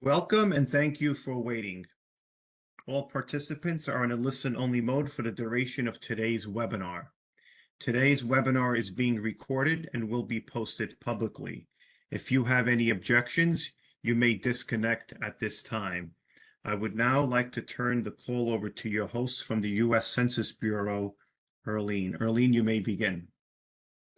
Welcome and thank you for waiting. All participants are in a listen-only mode for the duration of today's webinar. Today's webinar is being recorded and will be posted publicly. If you have any objections, you may disconnect at this time. I would now like to turn the call over to your host from the U.S. Census Bureau, Erlene. Erlene, you may begin.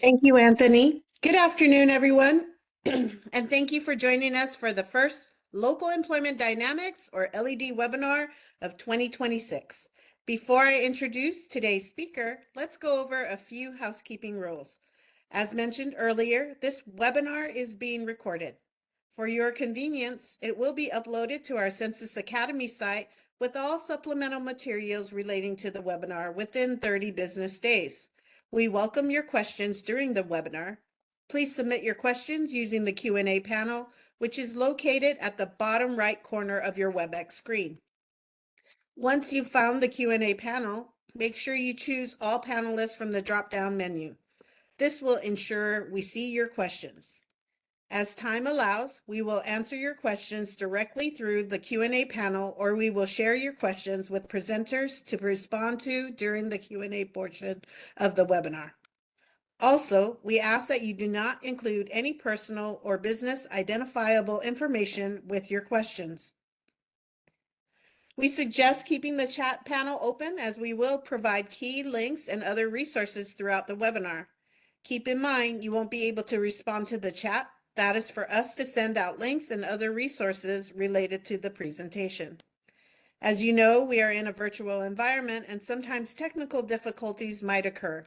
Thank you, Anthony. Good afternoon, everyone. And thank you for joining us for the first Local Employment Dynamics, or LED, webinar of 2026. Before I introduce today's speaker, let's go over a few housekeeping rules. As mentioned earlier, this webinar is being recorded. For your convenience, it will be uploaded to our Census Academy site with all supplemental materials relating to the webinar within 30 business days. We welcome your questions during the webinar. Please submit your questions using the Q&A panel, which is located at the bottom right corner of your WebEx screen. Once you've found the Q&A panel, make sure you choose all panelists from the drop-down menu. This will ensure we see your questions. As time allows, we will answer your questions directly through the Q&A panel, or we will share your questions with presenters to respond to during the Q&A portion of the webinar. Also, we ask that you do not include any personal or business identifiable information with your questions. We suggest keeping the chat panel open, as we will provide key links and other resources throughout the webinar. Keep in mind, you won't be able to respond to the chat. That is for us to send out links and other resources related to the presentation. As you know, we are in a virtual environment and sometimes technical difficulties might occur.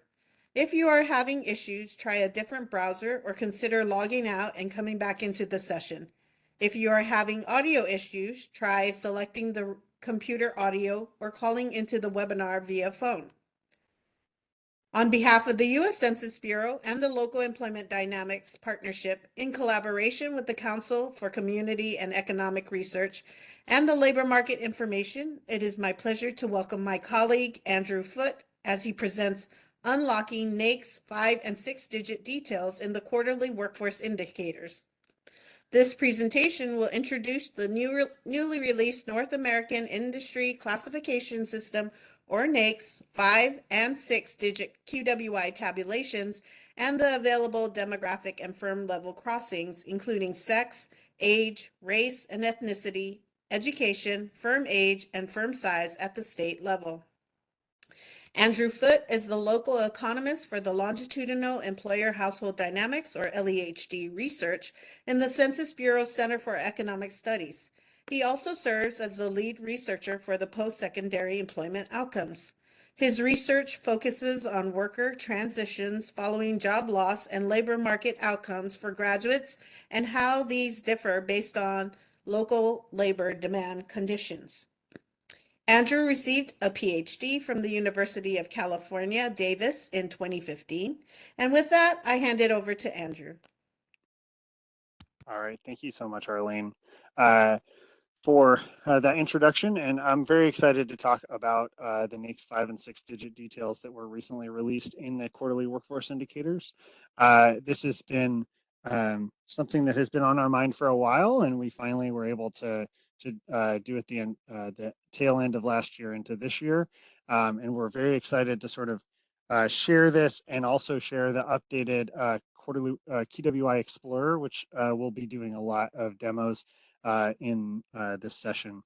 If you are having issues, try a different browser or consider logging out and coming back into the session. If you are having audio issues, try selecting the computer audio or calling into the webinar via phone. On behalf of the U.S. Census Bureau and the Local Employment Dynamics Partnership, in collaboration with the Council for Community and Economic Research and the Labor Market Information, it is my pleasure to welcome my colleague, Andrew Foote, as he presents Unlocking NAICS 5- and 6-Digit Details in the Quarterly Workforce Indicators. This presentation will introduce the newly released North American Industry Classification System, or NAICS, 5- and 6-digit QWI tabulations, and the available demographic and firm level crossings, including sex, age, race, and ethnicity, education, firm age, and firm size at the state level. Andrew Foote is the local economist for the Longitudinal Employer Household Dynamics, or LEHD, research in the Census Bureau Center for Economic Studies. He also serves as the lead researcher for the post-secondary employment outcomes. His research focuses on worker transitions following job loss and labor market outcomes for graduates and how these differ based on local labor demand conditions. Andrew received a Ph.D. from the University of California, Davis in 2015. And with that, I hand it over to Andrew. All right, thank you so much, Arlene, for that introduction. And I'm very excited to talk about the NAICS 5- and 6-digit details that were recently released in the quarterly workforce indicators. This has been something that has been on our mind for a while, and we finally were able to do at the end, the tail end of last year into this year. And we're very excited to sort of share this and also share the updated quarterly QWI Explorer, which we'll be doing a lot of demos in this session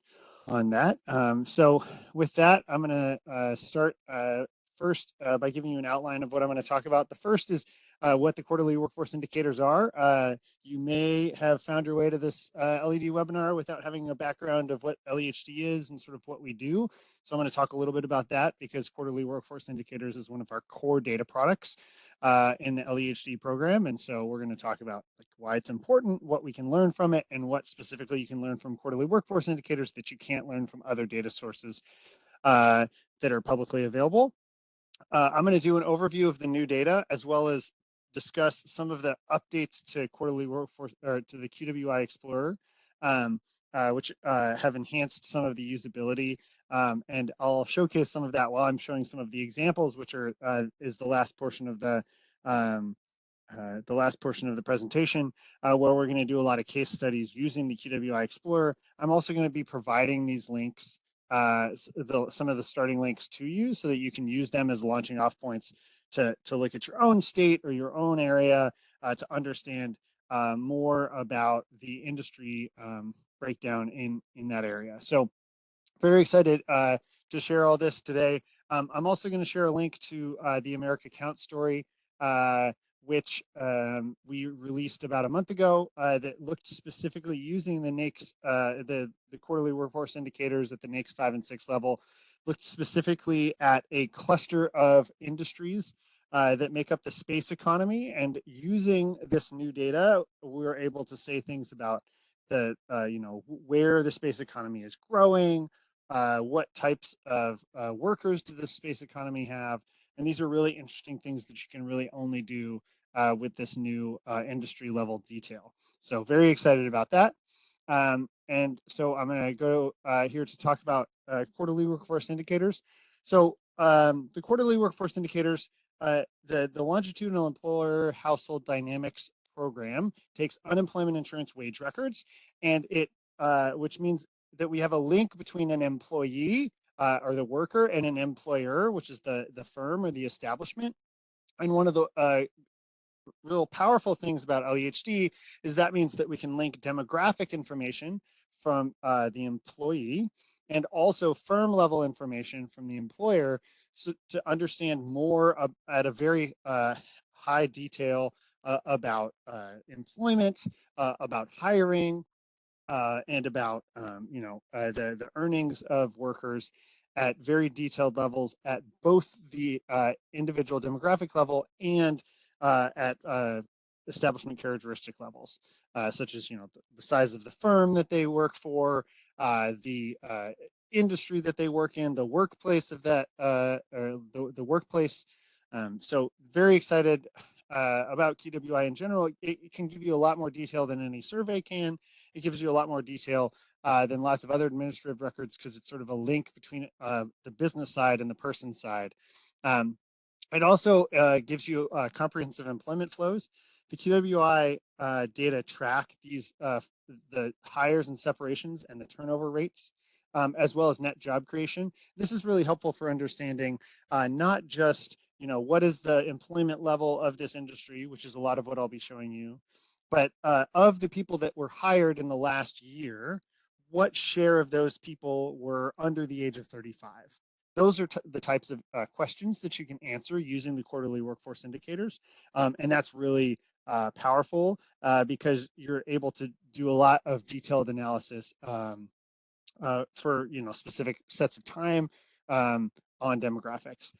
on that. So with that, I'm going to start first by giving you an outline of what I'm going to talk about. The first is what the quarterly workforce indicators are. You may have found your way to this LED webinar without having a background of what LEHD is and sort of what we do. So I'm going to talk a little bit about that, because quarterly workforce indicators is one of our core data products in the LEHD program. And so we're going to talk about why it's important, what we can learn from it, and what specifically you can learn from quarterly workforce indicators that you can't learn from other data sources that are publicly available. I'm going to do an overview of the new data, as well as discuss some of the updates to quarterly workforce, or to the QWI Explorer, which have enhanced some of the usability. And I'll showcase some of that while I'm showing some of the examples, which are is the last portion of the the last portion of the presentation, where we're going to do a lot of case studies using the QWI Explorer. I'm also going to be providing these links, some of the starting links to you, so that you can use them as launching off points to look at your own state or your own area, to understand more about the industry breakdown in that area. So very excited to share all this today. I'm also going to share a link to the America Count story, which we released about a month ago, that looked specifically using the NAICS, the quarterly workforce indicators at the NAICS 5 and 6 level, looked specifically at a cluster of industries that make up the space economy. And using this new data, we're able to say things about the, where the space economy is growing, what types of workers does the space economy have. And these are really interesting things that you can really only do with this new industry level detail. So very excited about that. And so I'm going to go here to talk about quarterly workforce indicators. So the quarterly workforce indicators, the longitudinal employer household dynamics program takes unemployment insurance wage records, and it which means that we have a link between an employee or the worker and an employer, which is the firm or the establishment. And one of the real powerful things about LEHD is that means that we can link demographic information from the employee and also firm level information from the employer, so to understand more at a very high detail about employment, about hiring, and about the earnings of workers at very detailed levels at both the individual demographic level and at establishment characteristic levels, such as the size of the firm that they work for, the industry that they work in, the workplace of that, the workplace. So very excited about QWI in general. It can give you a lot more detail than any survey can. It gives you a lot more detail than lots of other administrative records, because it's sort of a link between the business side and the person side. It also gives you comprehensive employment flows. The QWI data track these the hires and separations and the turnover rates, as well as net job creation. This is really helpful for understanding not just what is the employment level of this industry, which is a lot of what I'll be showing you, but of the people that were hired in the last year, what share of those people were under the age of 35? Those are the types of questions that you can answer using the quarterly workforce indicators. And that's really powerful because you're able to do a lot of detailed analysis for specific sets of time on demographics.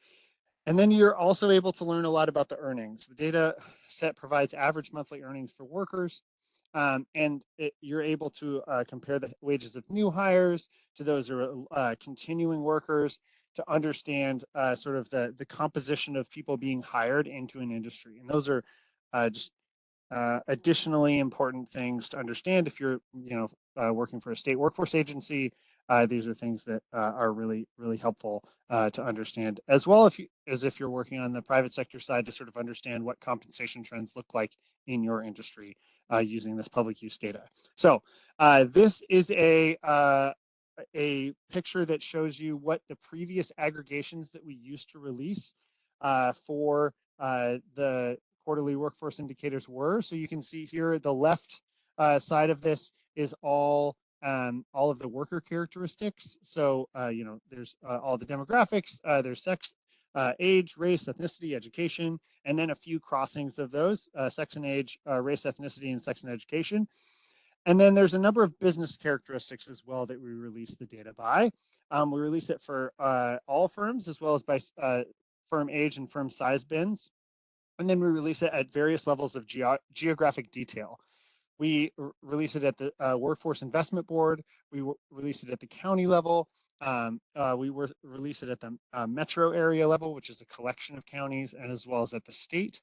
And then you're also able to learn a lot about the earnings. The data set provides average monthly earnings for workers, and you're able to compare the wages of new hires to those who are continuing workers, to understand sort of the composition of people being hired into an industry. And those are just additionally important things to understand if you're working for a state workforce agency. These are things that are really, really helpful to understand, as well as if you're working on the private sector side, to sort of understand what compensation trends look like in your industry using this public use data. So this is a picture that shows you what the previous aggregations that we used to release for the quarterly workforce indicators were. So you can see here the left side of this is all of the worker characteristics. So there's all the demographics, there's sex, age, race, ethnicity, education, and then a few crossings of those: sex and age, race, ethnicity, and sex and education. And then there's a number of business characteristics as well that we release the data by. We release it for all firms, as well as by firm age and firm size bins. And then we release it at various levels of geographic detail. We release it at the Workforce Investment Board. We release it at the county level. We release it at the metro area level, which is a collection of counties, and as well as at the state.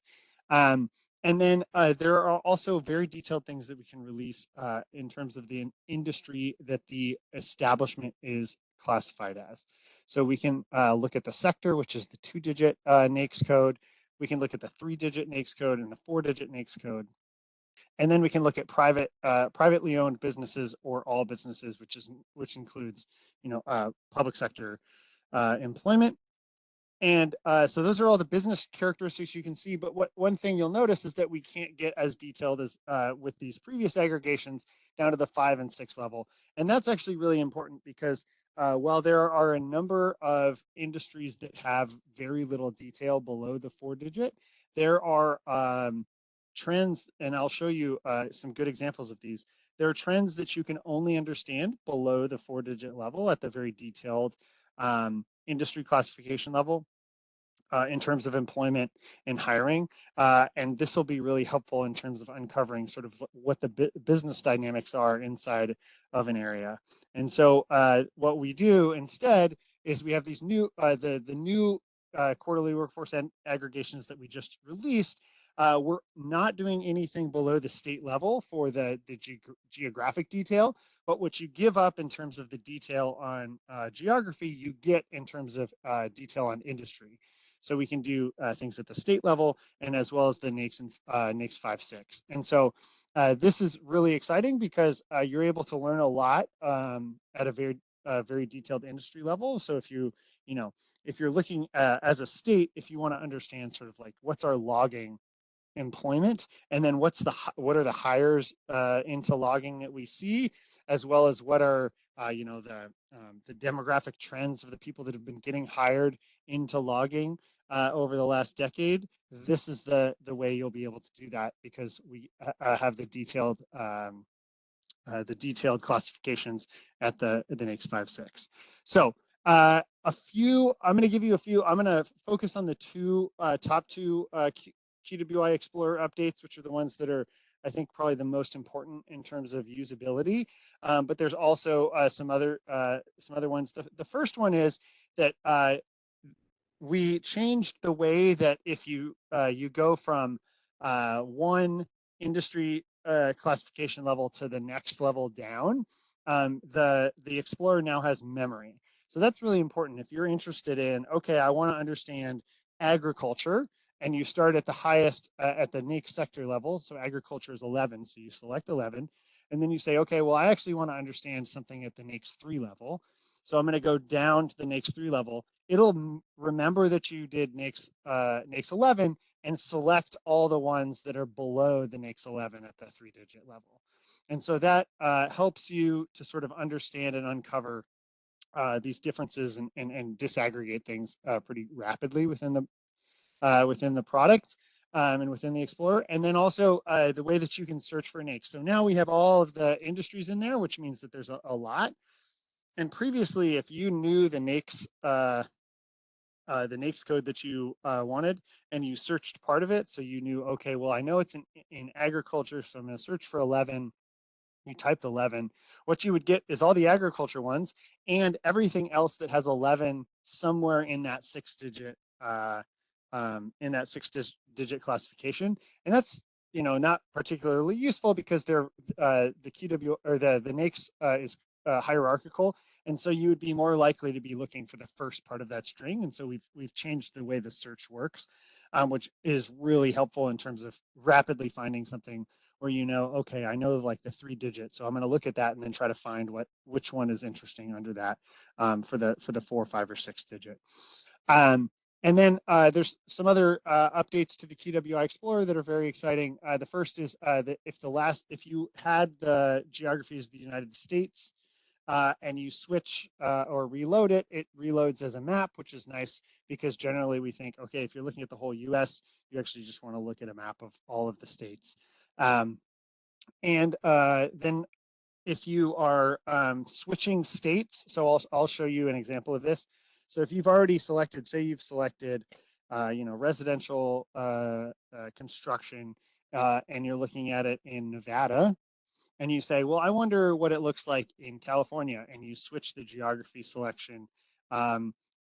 And then there are also very detailed things that we can release in terms of the industry that the establishment is classified as. So we can look at the sector, which is the 2-digit NAICS code. We can look at the 3-digit NAICS code and the 4-digit NAICS code. And then we can look at privately owned businesses or all businesses, which includes, public sector employment. And so those are all the business characteristics you can see. But one thing you'll notice is that we can't get as detailed as with these previous aggregations down to the 5 and 6 level. And that's actually really important because while there are a number of industries that have very little detail below the 4-digit, there are trends, and I'll show you some good examples of these. There are trends that you can only understand below the 4-digit level at the very detailed industry classification level in terms of employment and hiring. And this will be really helpful in terms of uncovering sort of what the business dynamics are inside of an area. And so what we do instead is we have these new, the new quarterly workforce aggregations that we just released. We're not doing anything below the state level for the geographic detail, but what you give up in terms of the detail on geography, you get in terms of detail on industry. So we can do things at the state level and as well as the NAICS and NAICS 5-6. And so this is really exciting because you're able to learn a lot at a very detailed industry level. So if if you're looking as a state, if you want to understand sort of like what's our logging employment, and then what are the hires into logging that we see, as well as what are the demographic trends of the people that have been getting hired into logging over the last decade. This is the way you'll be able to do that because we have the detailed classifications at the NAICS 5-6. So I'm going to give you a few. I'm going to focus on the top two QWI Explorer updates, which are the ones that are, I think, probably the most important in terms of usability. But there's also some other ones. The first one is that we changed the way that if you go from one industry classification level to the next level down, the Explorer now has memory. So that's really important. If you're interested in, okay, I want to understand agriculture, and you start at the highest at the NAICS sector level, so agriculture is 11, so you select 11, and then you say, okay, well, I actually want to understand something at the NAICS 3 level, so I'm going to go down to the NAICS 3 level. It'll remember that you did NAICS 11 and select all the ones that are below the NAICS 11 at the 3-digit level. And so that helps you to sort of understand and uncover these differences and disaggregate things pretty rapidly within the product and within the Explorer. And then also the way that you can search for NAICS. So now we have all of the industries in there, which means that there's a lot. And previously, if you knew the NAICS code that you wanted and you searched part of it, so you knew, okay, well, I know it's in agriculture, so I'm going to search for 11. You typed 11. What you would get is all the agriculture ones and everything else that has 11 somewhere in that 6-digit classification. And that's not particularly useful because they're the QW or the NAICS is hierarchical, and so you would be more likely to be looking for the first part of that string. And so we've changed the way the search works, which is really helpful in terms of rapidly finding something where okay, I know like the 3-digit, so I'm going to look at that and then try to find which one is interesting under that for the 4, 5, or 6-digit. And then there's some other updates to the QWI Explorer that are very exciting. The first is that if you had the geographies of the United States and you switch or reload it, it reloads as a map, which is nice because generally we think, okay, if you're looking at the whole US, you actually just want to look at a map of all of the states. And then if you are switching states, so I'll show you an example of this. So if you've already selected, say you've selected, residential construction, and you're looking at it in Nevada, and you say, well, I wonder what it looks like in California, and you switch the geography selection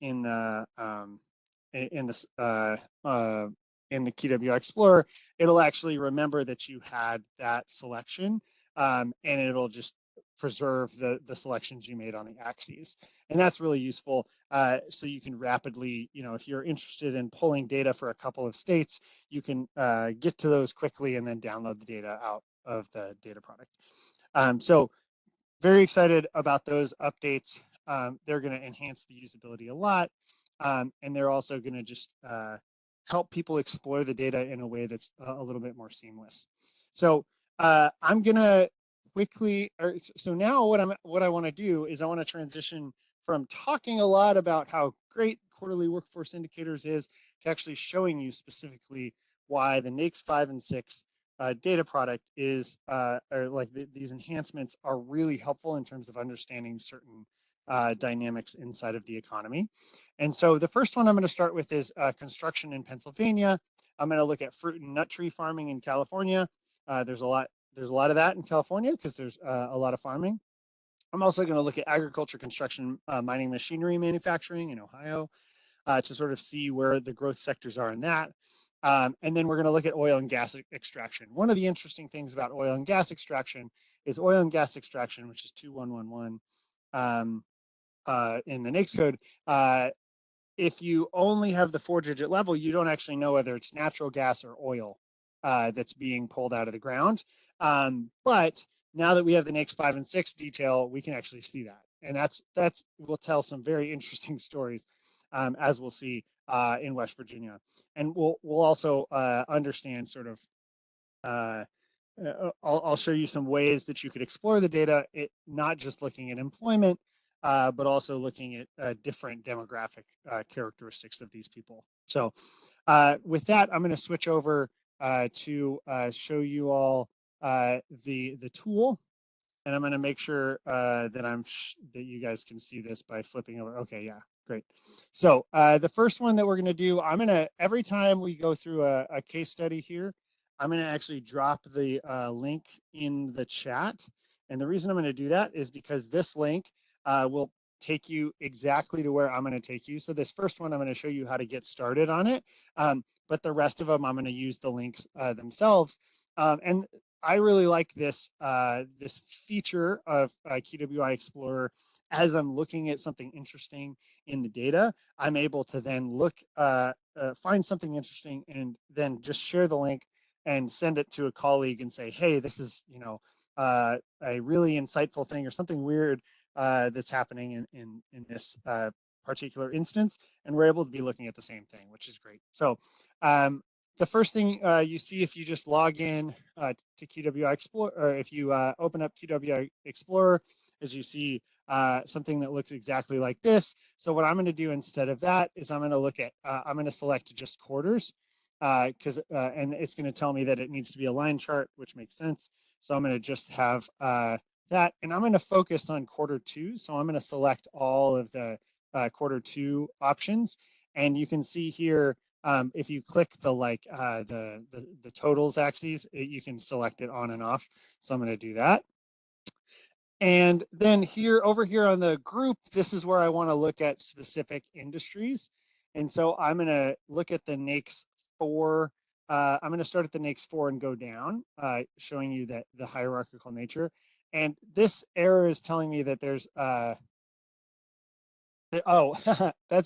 in the QWI Explorer, it'll actually remember that you had that selection, and it'll just preserve the selections you made on the axes. And that's really useful. So you can rapidly, if you're interested in pulling data for a couple of states, you can get to those quickly and then download the data out of the data product. So very excited about those updates. They're going to enhance the usability a lot. And they're also going to just help people explore the data in a way that's a little bit more seamless. So I'm going to quickly, so now what I want to do is I want to transition from talking a lot about how great quarterly workforce indicators is to actually showing you specifically why the NAICS 5 and 6 data product is, these enhancements are really helpful in terms of understanding certain dynamics inside of the economy. And so the first one I'm going to start with is construction in Pennsylvania. I'm going to look at fruit and nut tree farming in California. There's a lot of that in California because there's a lot of farming. I'm also going to look at agriculture, construction, mining, machinery, manufacturing in Ohio to sort of see where the growth sectors are in that. And then we're going to look at oil and gas extraction. One of the interesting things about oil and gas extraction is oil and gas extraction, which is 2111 in the NAICS code. If you only have the 4-digit level, you don't actually know whether it's natural gas or oil that's being pulled out of the ground. But now that we have the NAICS 5 and 6 detail, we can actually see that. And that's will tell some very interesting stories, as we'll see in West Virginia. And we'll also understand sort of, I'll show you some ways that you could explore the data, not just looking at employment, but also looking at different demographic characteristics of these people. So with that, I'm going to switch over to show you all the tool, and I'm going to make sure that you guys can see this by flipping over. Okay, yeah, great. So the first one that we're going to do, every time we go through a case study here, I'm going to actually drop the link in the chat. And the reason I'm going to do that is because this link will take you exactly to where I'm going to take you. So this first one, I'm going to show you how to get started on it. But the rest of them, I'm going to use the links themselves. And I really like this this feature of QWI Explorer. As I'm looking at something interesting in the data, I'm able to then look, find something interesting, and then just share the link and send it to a colleague and say, hey, this is a really insightful thing or something weird that's happening in this particular instance, and we're able to be looking at the same thing, which is great. So the first thing you see if you just log in to QWI Explorer, or if you open up QWI Explorer, is you see something that looks exactly like this. So what I'm going to do instead of that is I'm going to look at, I'm going to select just quarters, and it's going to tell me that it needs to be a line chart, which makes sense. So I'm going to just have that, and I'm going to focus on Q2. So I'm going to select all of the Q2 options, and you can see here, if you click the totals axes, you can select it on and off. So I'm going to do that. And then over here on the group, this is where I want to look at specific industries. And so I'm going to look at the NAICS 4. I'm going to start at the NAICS 4 and go down, showing you that the hierarchical nature. And this error is telling me that there's, that's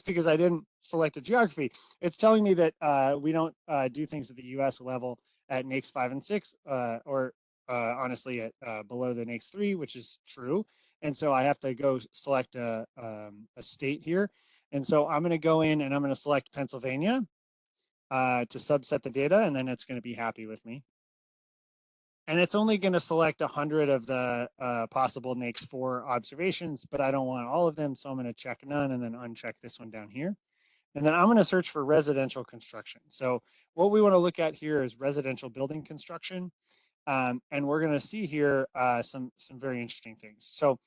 because I didn't select a geography. It's telling me that we don't do things at the US level at NAICS 5 and 6, or honestly at below the NAICS 3, which is true. And so I have to go select a state here. And so I'm going to go in and I'm going to select Pennsylvania to subset the data, and then it's going to be happy with me. And it's only going to select 100 of the possible NAICS 4 observations, but I don't want all of them, so I'm going to check none and then uncheck this one down here. And then I'm going to search for residential construction. So what we want to look at here is residential building construction. And we're going to see here some very interesting things. So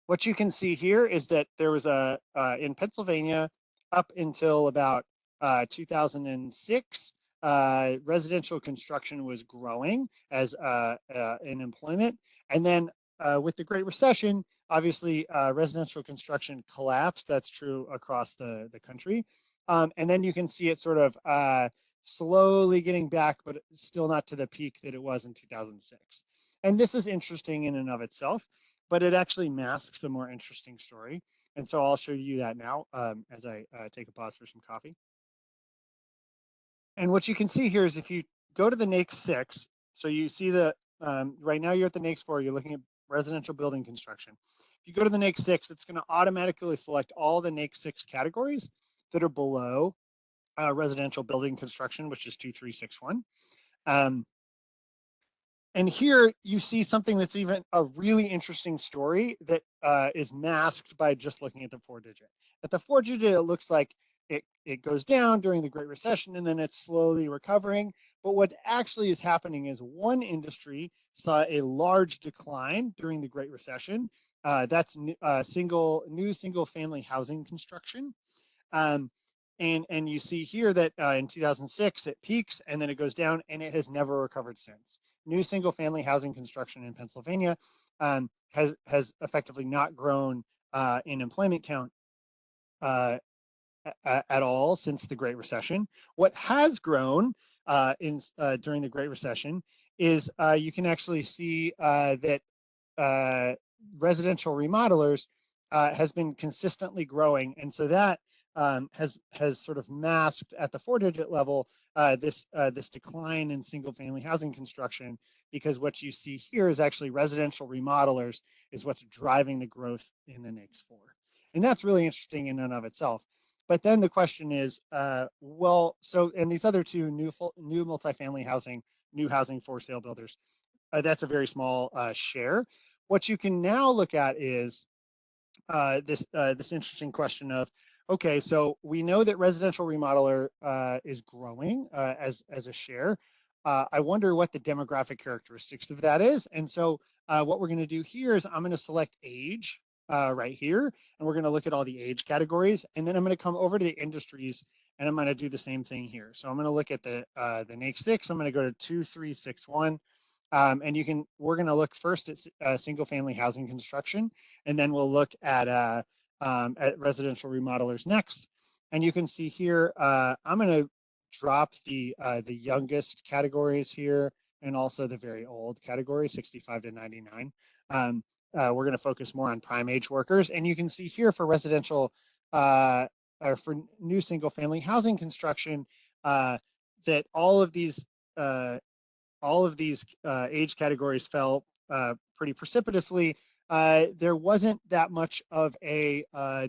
what you can see here is that there was in Pennsylvania up until about 2006, residential construction was growing as in employment. And then with the Great Recession, obviously residential construction collapsed. That's true across the country. And then you can see it sort of slowly getting back, but still not to the peak that it was in 2006. And this is interesting in and of itself, but it actually masks a more interesting story. And so I'll show you that now as I take a pause for some coffee. And what you can see here is if you go to the NAICS 6, so you see the, right now you're at the NAICS 4, you're looking at residential building construction. If you go to the NAICS 6, it's going to automatically select all the NAICS 6 categories that are below residential building construction, which is 2361. And here you see something that's even a really interesting story that is masked by just looking at the 4-digit. At the 4-digit, it looks like it goes down during the Great Recession and then it's slowly recovering. But what actually is happening is one industry saw a large decline during the Great Recession. That's new single family housing construction. And you see here that in 2006 it peaks and then it goes down and it has never recovered since. New single family housing construction in Pennsylvania has effectively not grown in employment count at all since the Great Recession. What has grown during the Great Recession is you can actually see that residential remodelers has been consistently growing, and so that has sort of masked at the 4-digit level this decline in single family housing construction, because what you see here is actually residential remodelers is what's driving the growth in the NAICS 4. And that's really interesting in and of itself. But then the question is, well, so, and these other two new multifamily housing, new housing for sale builders, that's a very small share. What you can now look at is this interesting question of, okay, so we know that residential remodeler is growing as a share. I wonder what the demographic characteristics of that is. And so what we're going to do here is I'm going to select age right here, and we're going to look at all the age categories, and then I'm going to come over to the industries, and I'm going to do the same thing here. So I'm going to look at the NAICS 6. I'm going to go to 2361. And we're going to look first at single family housing construction, and then we'll look at residential remodelers next. And you can see here, I'm going to drop the youngest categories here, and also the very old category, 65 to 99. We're going to focus more on prime age workers. And you can see here for residential, or for new single family housing construction, that all of these age categories fell pretty precipitously. There wasn't that much of a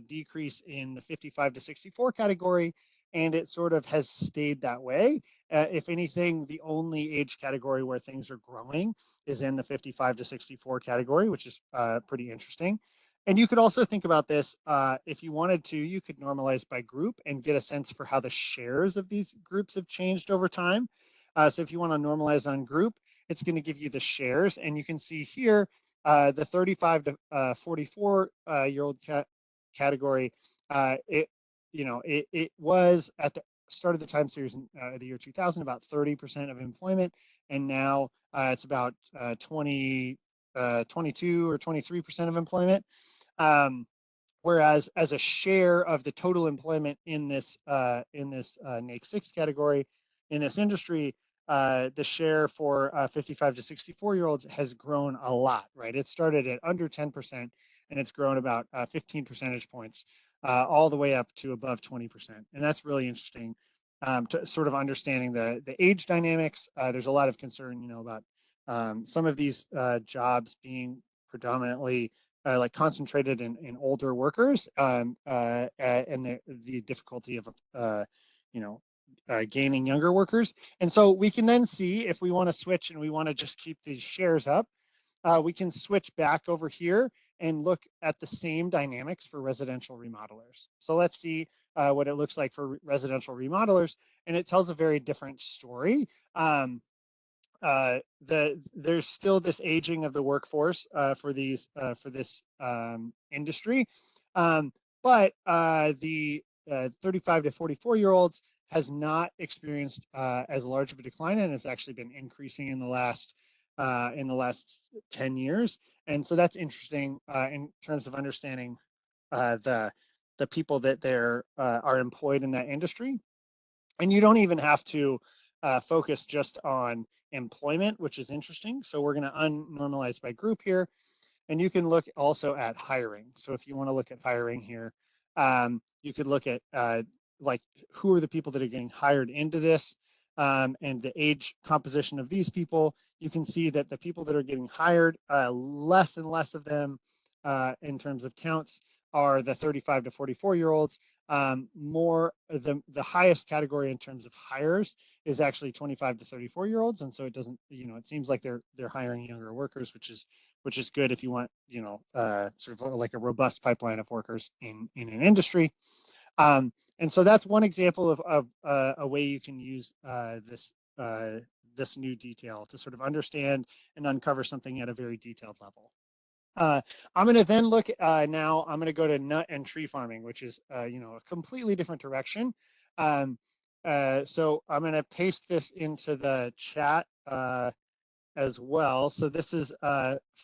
decrease in the 55 to 64 category, and it sort of has stayed that way. If anything, the only age category where things are growing is in the 55 to 64 category, which is pretty interesting. And you could also think about this, if you wanted to, you could normalize by group and get a sense for how the shares of these groups have changed over time. So if you want to normalize on group, it's going to give you the shares. And you can see here, the 35 to 44 year old category, it was at the start of the time series in the year 2000, about 30% of employment. And now it's about 22 or 23% of employment. Whereas as a share of the total employment in this NAICS 6 category, in this industry, the share for 55 to 64 year olds has grown a lot, right? It started at under 10% and it's grown about 15 percentage points all the way up to above 20%. And that's really interesting to sort of understanding the age dynamics. There's a lot of concern, about some of these jobs being predominantly like concentrated in older workers, and the difficulty of gaining younger workers. And so we can then see if we want to switch and we want to just keep these shares up, we can switch back over here and look at the same dynamics for residential remodelers. So let's see what it looks like for residential remodelers, and it tells a very different story. There's still this aging of the workforce for this industry, but the 35 to 44 year olds has not experienced as large of a decline, and has actually been increasing in the last 10 years. And so that's interesting in terms of understanding the people that are employed in that industry. And you don't even have to focus just on employment, which is interesting. So we're going to unnormalize by group here. And you can look also at hiring. So if you want to look at hiring here, you could look at like who are the people that are getting hired into this, and the age composition of these people. You can see that the people that are getting hired, less and less of them in terms of counts are the 35 to 44-year-olds. More the highest category in terms of hires is actually 25 to 34-year-olds, and so it doesn't, it seems like they're hiring younger workers, which is good if you want, sort of like a robust pipeline of workers in an industry. And so that's one example of a way you can use this new detail to sort of understand and uncover something at a very detailed level. I'm going to then look now, I'm going to go to nut and tree farming, which is, a completely different direction. So I'm going to paste this into the chat as well. So this is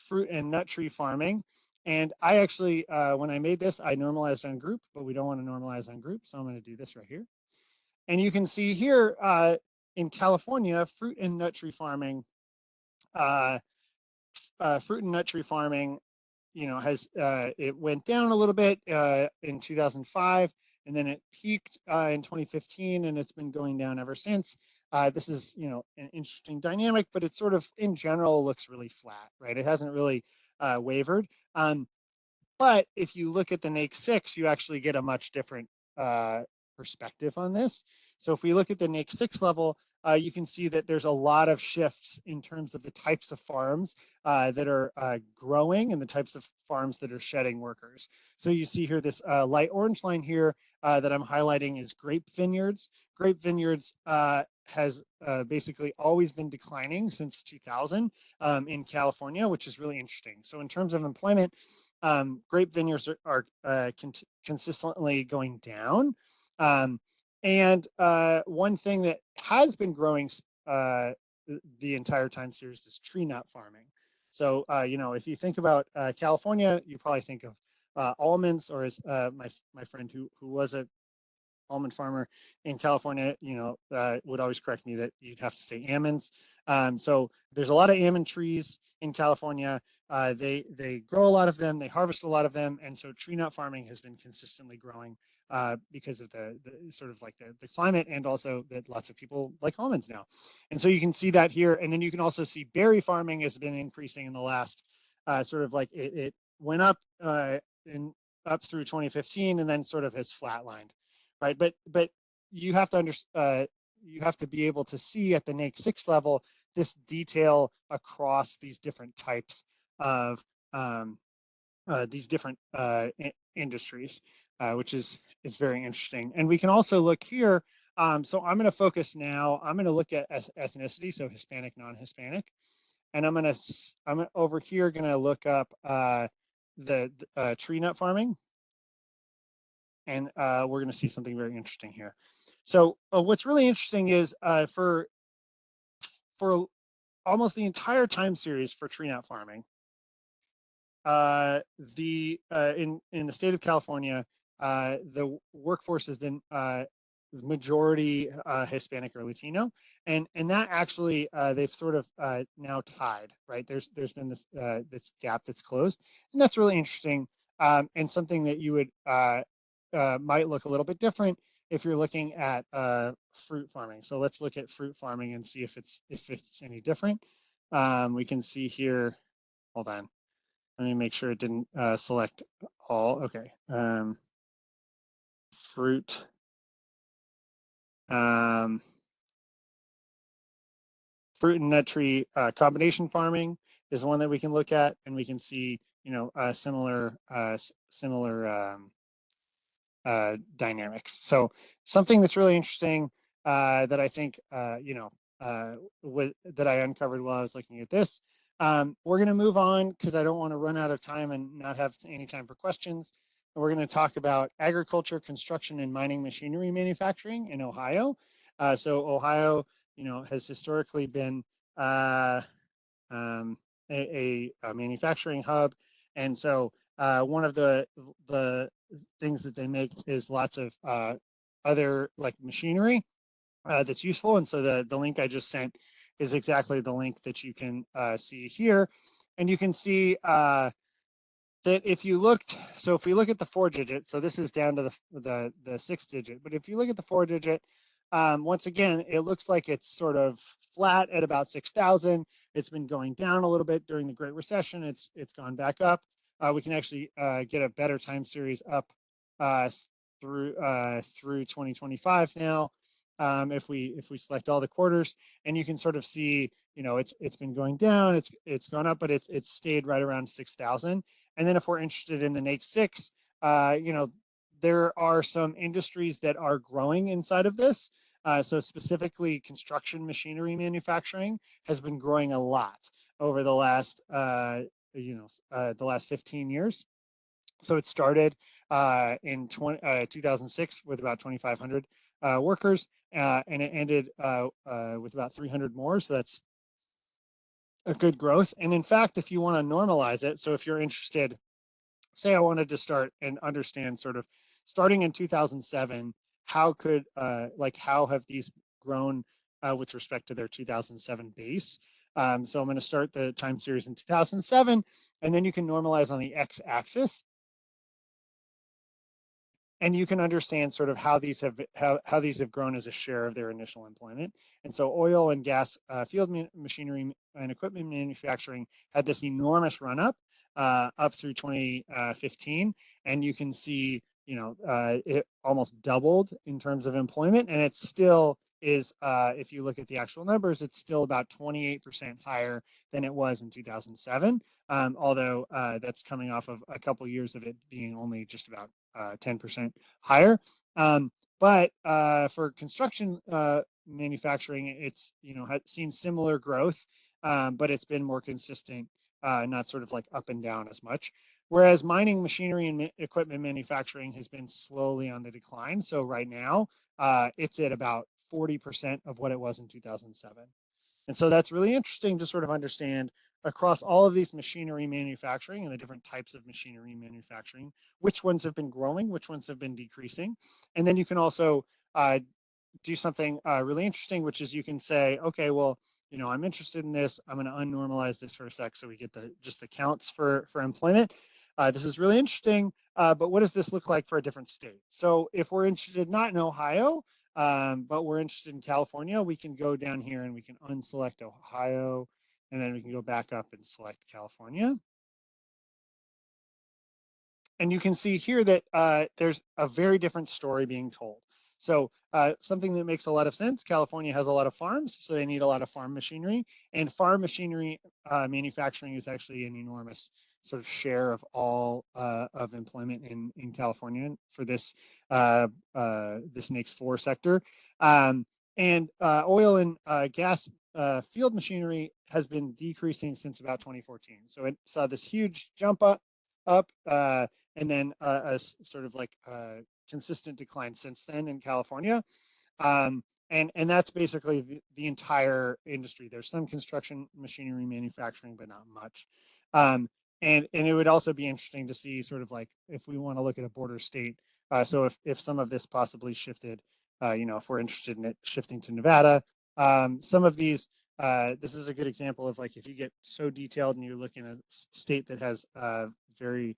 fruit and nut tree farming. And I actually, when I made this, I normalized on group, but we don't want to normalize on group. So I'm going to do this right here. And you can see here in California, fruit and nut tree farming, has it went down a little bit in 2005, and then it peaked in 2015, and it's been going down ever since. This is, an interesting dynamic, but it sort of, in general, looks really flat, right? It hasn't really wavered. But if you look at the NAICS 6, you actually get a much different perspective on this. So if we look at the NAICS 6 level, you can see that there's a lot of shifts in terms of the types of farms that are growing and the types of farms that are shedding workers. So you see here this light orange line here that I'm highlighting is grape vineyards. Grape vineyards has basically always been declining since 2000 in California, which is really interesting. So in terms of employment, grape vineyards are consistently going down. And one thing that has been growing the entire time series is tree nut farming. So, if you think about California, you probably think of almonds, or as my friend who was a almond farmer in California, would always correct me that you'd have to say almonds. So there's a lot of almond trees in California. They grow a lot of them, they harvest a lot of them, and so tree nut farming has been consistently growing because of the sort of like the climate, and also that lots of people like almonds now. And so you can see that here, and then you can also see berry farming has been increasing in the last sort of like it went up up through 2015 and then sort of has flatlined. Right, but you have to you have to be able to see at the NAICS 6 level this detail across these different types of these different industries, which is very interesting. And we can also look here. So I'm going to focus now. I'm going to look at ethnicity, so Hispanic, non-Hispanic, and I'm over here going to look up the tree nut farming. And we're going to see something very interesting here. So what's really interesting is for almost the entire time series for tree nut farming, in the state of California, the workforce has been majority Hispanic or Latino, and that actually they've sort of now tied, right? There's been this gap that's closed, and that's really interesting, and something that you would might look a little bit different if you're looking at fruit farming. So let's look at fruit farming and see if it's any different. We can see here. Hold on. Let me make sure it didn't select all. Okay. Fruit. Fruit and nut tree combination farming is one that we can look at, and we can see, similar dynamics. So something that's really interesting that I think, that I uncovered while I was looking at this. We're going to move on because I don't want to run out of time and not have any time for questions. We're going to talk about agriculture, construction, and mining machinery manufacturing in Ohio. So Ohio, has historically been a manufacturing hub, and so one of the things that they make is lots of other like machinery. that's useful. And so the link I just sent is exactly the link that you can see here. And you can see that if you looked, so if we look at the 4-digit, so this is down to the 6-digit, but if you look at the 4-digit, once again, it looks like it's sort of flat at about 6,000. It's been going down a little bit during the Great Recession. It's gone back up. We can actually get a better time series up through 2025 now. If we select all the quarters, and you can sort of see, it's been going down, it's gone up, but it's stayed right around 6,000. And then if we're interested in the NAICS 6, there are some industries that are growing inside of this. So specifically, construction machinery manufacturing has been growing a lot over the last, the last 15 years. So it started in 2006 with about 2,500 workers, and it ended with about 300 more. So that's a good growth. And in fact, if you want to normalize it, so if you're interested, say I wanted to start and understand sort of starting in 2007, how could how have these grown with respect to their 2007 base? So I'm going to start the time series in 2007, and then you can normalize on the x-axis, and you can understand sort of how these have grown as a share of their initial employment. And so oil and gas field machinery and equipment manufacturing had this enormous run up through 2015, and you can see it almost doubled in terms of employment, and it still is, if you look at the actual numbers, it's still about 28% higher than it was in 2007, although that's coming off of a couple years of it being only just about 10% higher. But for construction manufacturing, it's had seen similar growth, but it's been more consistent, not sort of like up and down as much. Whereas mining, machinery, and equipment manufacturing has been slowly on the decline. So right now, it's at about 40% of what it was in 2007. And so that's really interesting to sort of understand across all of these machinery manufacturing and the different types of machinery manufacturing, which ones have been growing, which ones have been decreasing. And then you can also do something really interesting, which is you can say, okay, well, I'm interested in this. I'm going to unnormalize this for a sec so we get just the counts for employment. This is really interesting, but what does this look like for a different state? So if we're interested not in Ohio, but we're interested in California, we can go down here and we can unselect Ohio, and then we can go back up and select California. And you can see here that there's a very different story being told. So something that makes a lot of sense, California has a lot of farms, so they need a lot of farm machinery, and farm machinery manufacturing is actually an enormous sort of share of all of employment in California for this this NAICS 4 sector. And oil and gas field machinery has been decreasing since about 2014. So it saw this huge jump up, and then a sort of like consistent decline since then in California. And that's basically the entire industry. There's some construction machinery manufacturing, but not much. And it would also be interesting to see sort of like if we want to look at a border state. So if some of this possibly shifted, if we're interested in it shifting to Nevada, some of these, this is a good example of like if you get so detailed and you're looking at a state that has very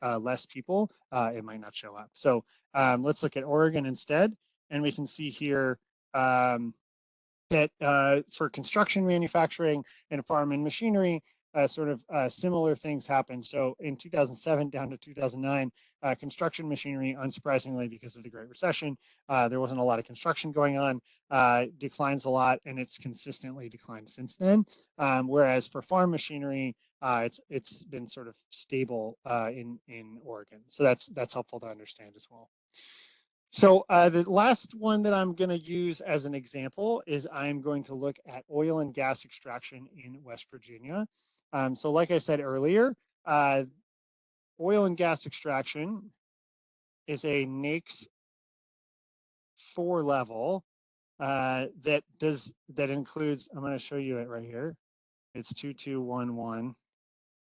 less people, it might not show up. So let's look at Oregon instead, and we can see here that for construction manufacturing and farm and machinery, sort of similar things happened. So in 2007 down to 2009, construction machinery, unsurprisingly because of the Great Recession, there wasn't a lot of construction going on, declines a lot, and it's consistently declined since then. Whereas for farm machinery, it's been sort of stable in Oregon. So that's helpful to understand as well. So the last one that I'm going to use as an example is I'm going to look at oil and gas extraction in West Virginia. So like I said earlier, oil and gas extraction is a NAICS 4 level that includes, I'm going to show you it right here. It's 2211.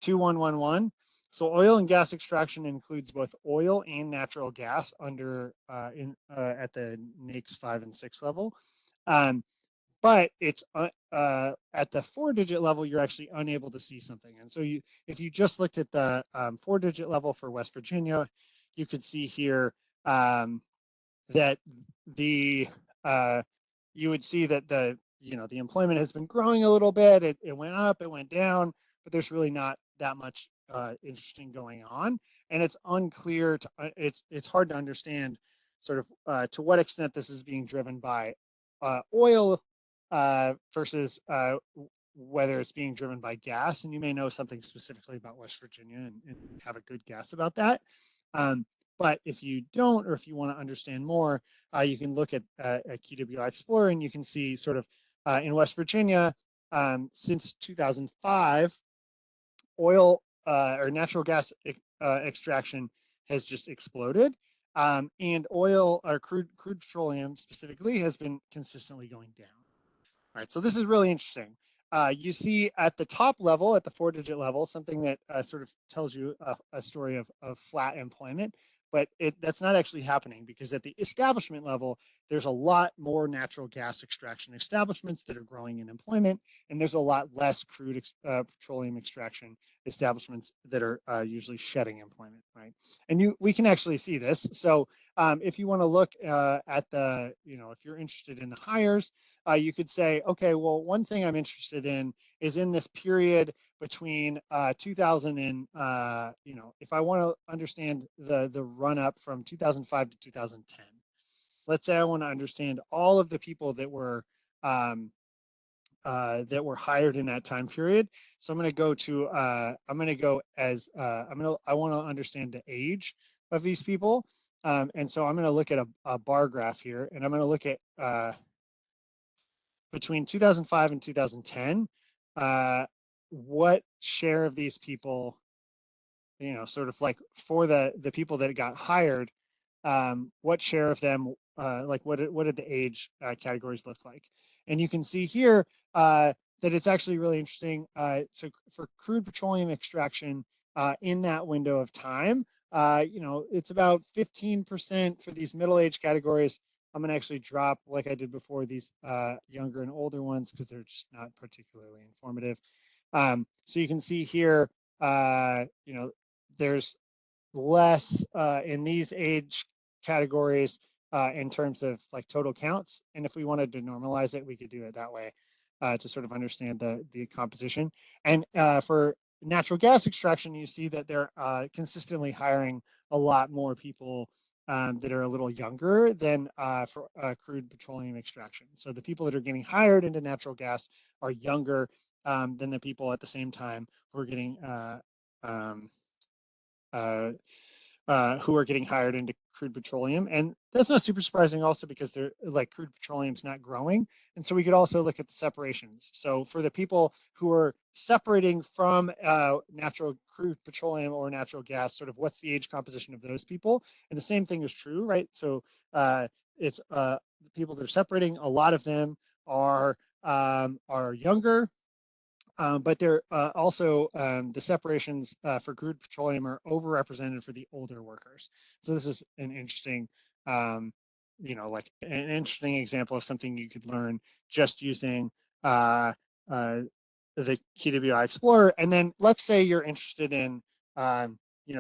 2111. So oil and gas extraction includes both oil and natural gas under at the NAICS 5 and 6 level. But it's at the 4-digit level, you're actually unable to see something. And so if you just looked at the 4-digit level for West Virginia, you could see here that you would see that the employment has been growing a little bit. It went up, it went down, but there's really not that much interesting going on, and it's unclear. It's hard to understand sort of to what extent this is being driven by oil versus whether it's being driven by gas. And you may know something specifically about West Virginia and have a good guess about that. But if you don't, or if you want to understand more, you can look at QWI Explorer, and you can see sort of in West Virginia, since 2005, oil or natural gas extraction has just exploded. And oil or crude petroleum specifically has been consistently going down. All right, so this is really interesting. You see at the top level, at the 4-digit level, something that sort of tells you a story of flat employment, but that's not actually happening, because at the establishment level, there's a lot more natural gas extraction establishments that are growing in employment, and there's a lot less crude petroleum extraction establishments that are usually shedding employment, right? And we can actually see this. So if you want to look at the, if you're interested in the hires, you could say, okay, well, one thing I'm interested in is in this period between 2000 and, if I want to understand the run up from 2005 to 2010, let's say I want to understand all of the people that were hired in that time period. So I'm going to go to, I want to understand the age of these people. And so I'm going to look at a bar graph here, and I'm going to look at between 2005 and 2010, what share of these people, sort of like for the people that got hired, what share of them, like what did the age categories look like? And you can see here that it's actually really interesting. So for crude petroleum extraction in that window of time, it's about 15% for these middle age categories. I'm going to actually drop, like I did before, these younger and older ones because they're just not particularly informative. So you can see here, there's less in these age categories in terms of like total counts. And if we wanted to normalize it, we could do it that way to sort of understand the composition. And for natural gas extraction, you see that they're consistently hiring a lot more people that are a little younger than for crude petroleum extraction. So the people that are getting hired into natural gas are younger than the people at the same time who are getting hired into crude petroleum. And that's not super surprising also because they're like crude petroleum's not growing. And so we could also look at the separations. So for the people who are separating from natural crude petroleum or natural gas, sort of what's the age composition of those people? And the same thing is true, right? So it's the people that are separating, a lot of them are younger. But they're also the separations for crude petroleum are overrepresented for the older workers. So this is an interesting, like an interesting example of something you could learn just using the QWI Explorer. And then let's say you're interested in,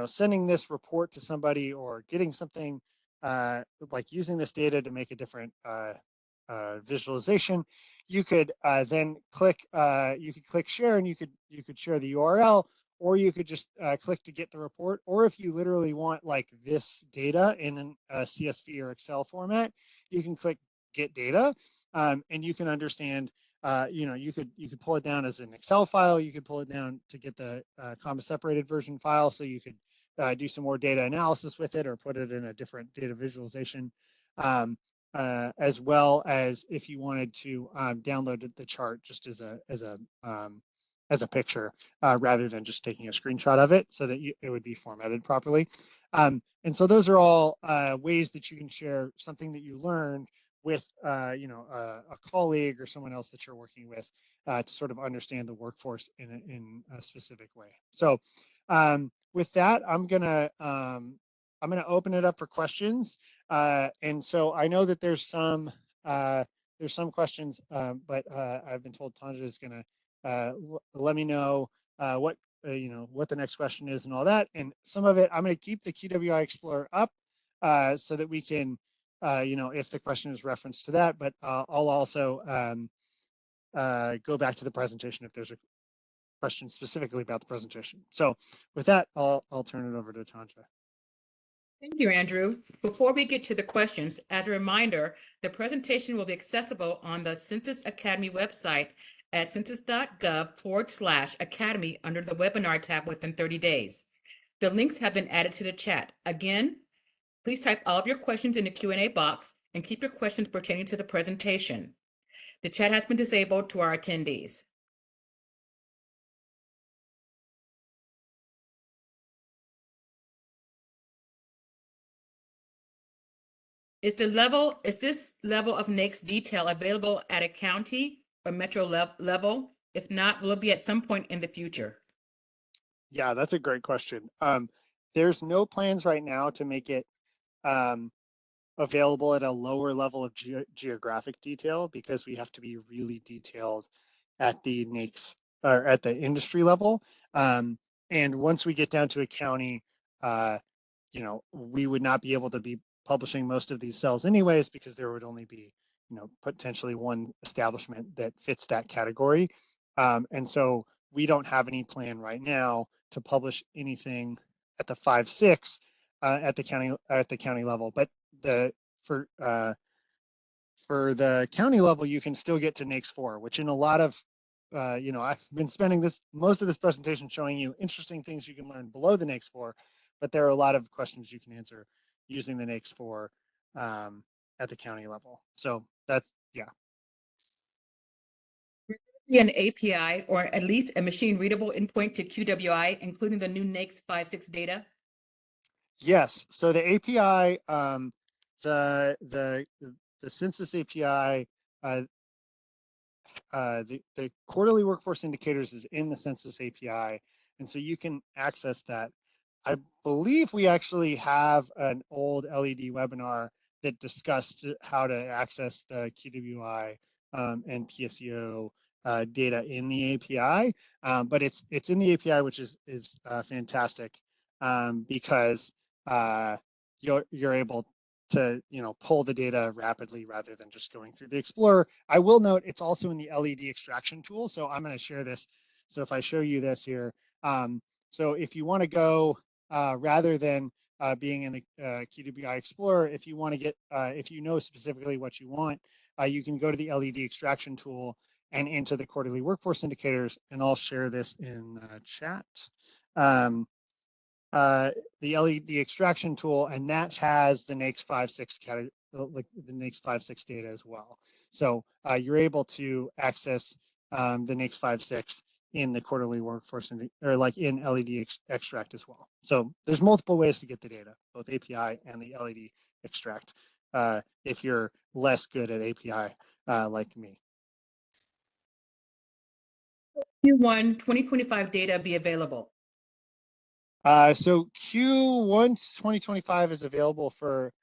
sending this report to somebody or getting something like using this data to make a different visualization. You could then click share, and you could share the URL, or you could just click to get the report. Or if you literally want like this data in a CSV or Excel format, you can click get data, and you can understand. You could pull it down as an Excel file. You could pull it down to get the comma separated version file, so you could do some more data analysis with it, or put it in a different data visualization. As well as if you wanted to download the chart just as a picture rather than just taking a screenshot of it, so that it would be formatted properly. And so those are all ways that you can share something that you learned with a colleague or someone else that you're working with to sort of understand the workforce in a specific way. So with that, I'm gonna open it up for questions. And so I know that there's some questions, but I've been told Tanja is gonna let me know what what the next question is and all that. And some of it, I'm gonna keep the QWI Explorer up so that we can, if the question is referenced to that, but I'll also go back to the presentation if there's a question specifically about the presentation. So with that, I'll turn it over to Tanja. Thank you, Andrew. Before we get to the questions, as a reminder, the presentation will be accessible on the Census Academy website at census.gov/academy under the webinar tab within 30 days. The links have been added to the chat. Again, please type all of your questions in the Q&A box and keep your questions pertaining to the presentation. The chat has been disabled to our attendees. Is this level of NAICS detail available at a county or metro level? If not, will it be at some point in the future? Yeah, that's a great question. There's no plans right now to make it available at a lower level of geographic detail, because we have to be really detailed at the NAICS or at the industry level. And once we get down to a county, we would not be able to be publishing most of these cells anyways, because there would only be, potentially one establishment that fits that category. And so we don't have any plan right now to publish anything at the 5-6 at the county level. But for the county level, you can still get to NAICS 4, which in a lot of I've been spending most of this presentation showing you interesting things you can learn below the NAICS 4, but there are a lot of questions you can answer using the NAICS 4 at the county level. So that's, yeah. An API, or at least a machine readable endpoint to QWI, including the new NAICS 5-6 data? Yes. So the API, the Census API, the quarterly workforce indicators is in the Census API, and so you can access that. I believe we actually have an old LED webinar that discussed how to access the QWI and PSEO data in the API, but it's in the API, which is fantastic because you're able to pull the data rapidly rather than just going through the Explorer. I will note it's also in the LED extraction tool, so I'm going to share this. So if I show you this here, so if you want to go rather than being in the QWI Explorer, if you want to get, if you know specifically what you want, you can go to the LED extraction tool and into the quarterly workforce indicators, and I'll share this in the chat. The LED extraction tool, and that has the NAICS 5-6 category, like the NAICS 5-6 data as well. So you're able to access the NAICS 5-6 in the quarterly workforce or like in LED extract as well. So there's multiple ways to get the data, both API and the LED extract, if you're less good at API like me. Q1 2025 data be available? So Q1 2025 is available for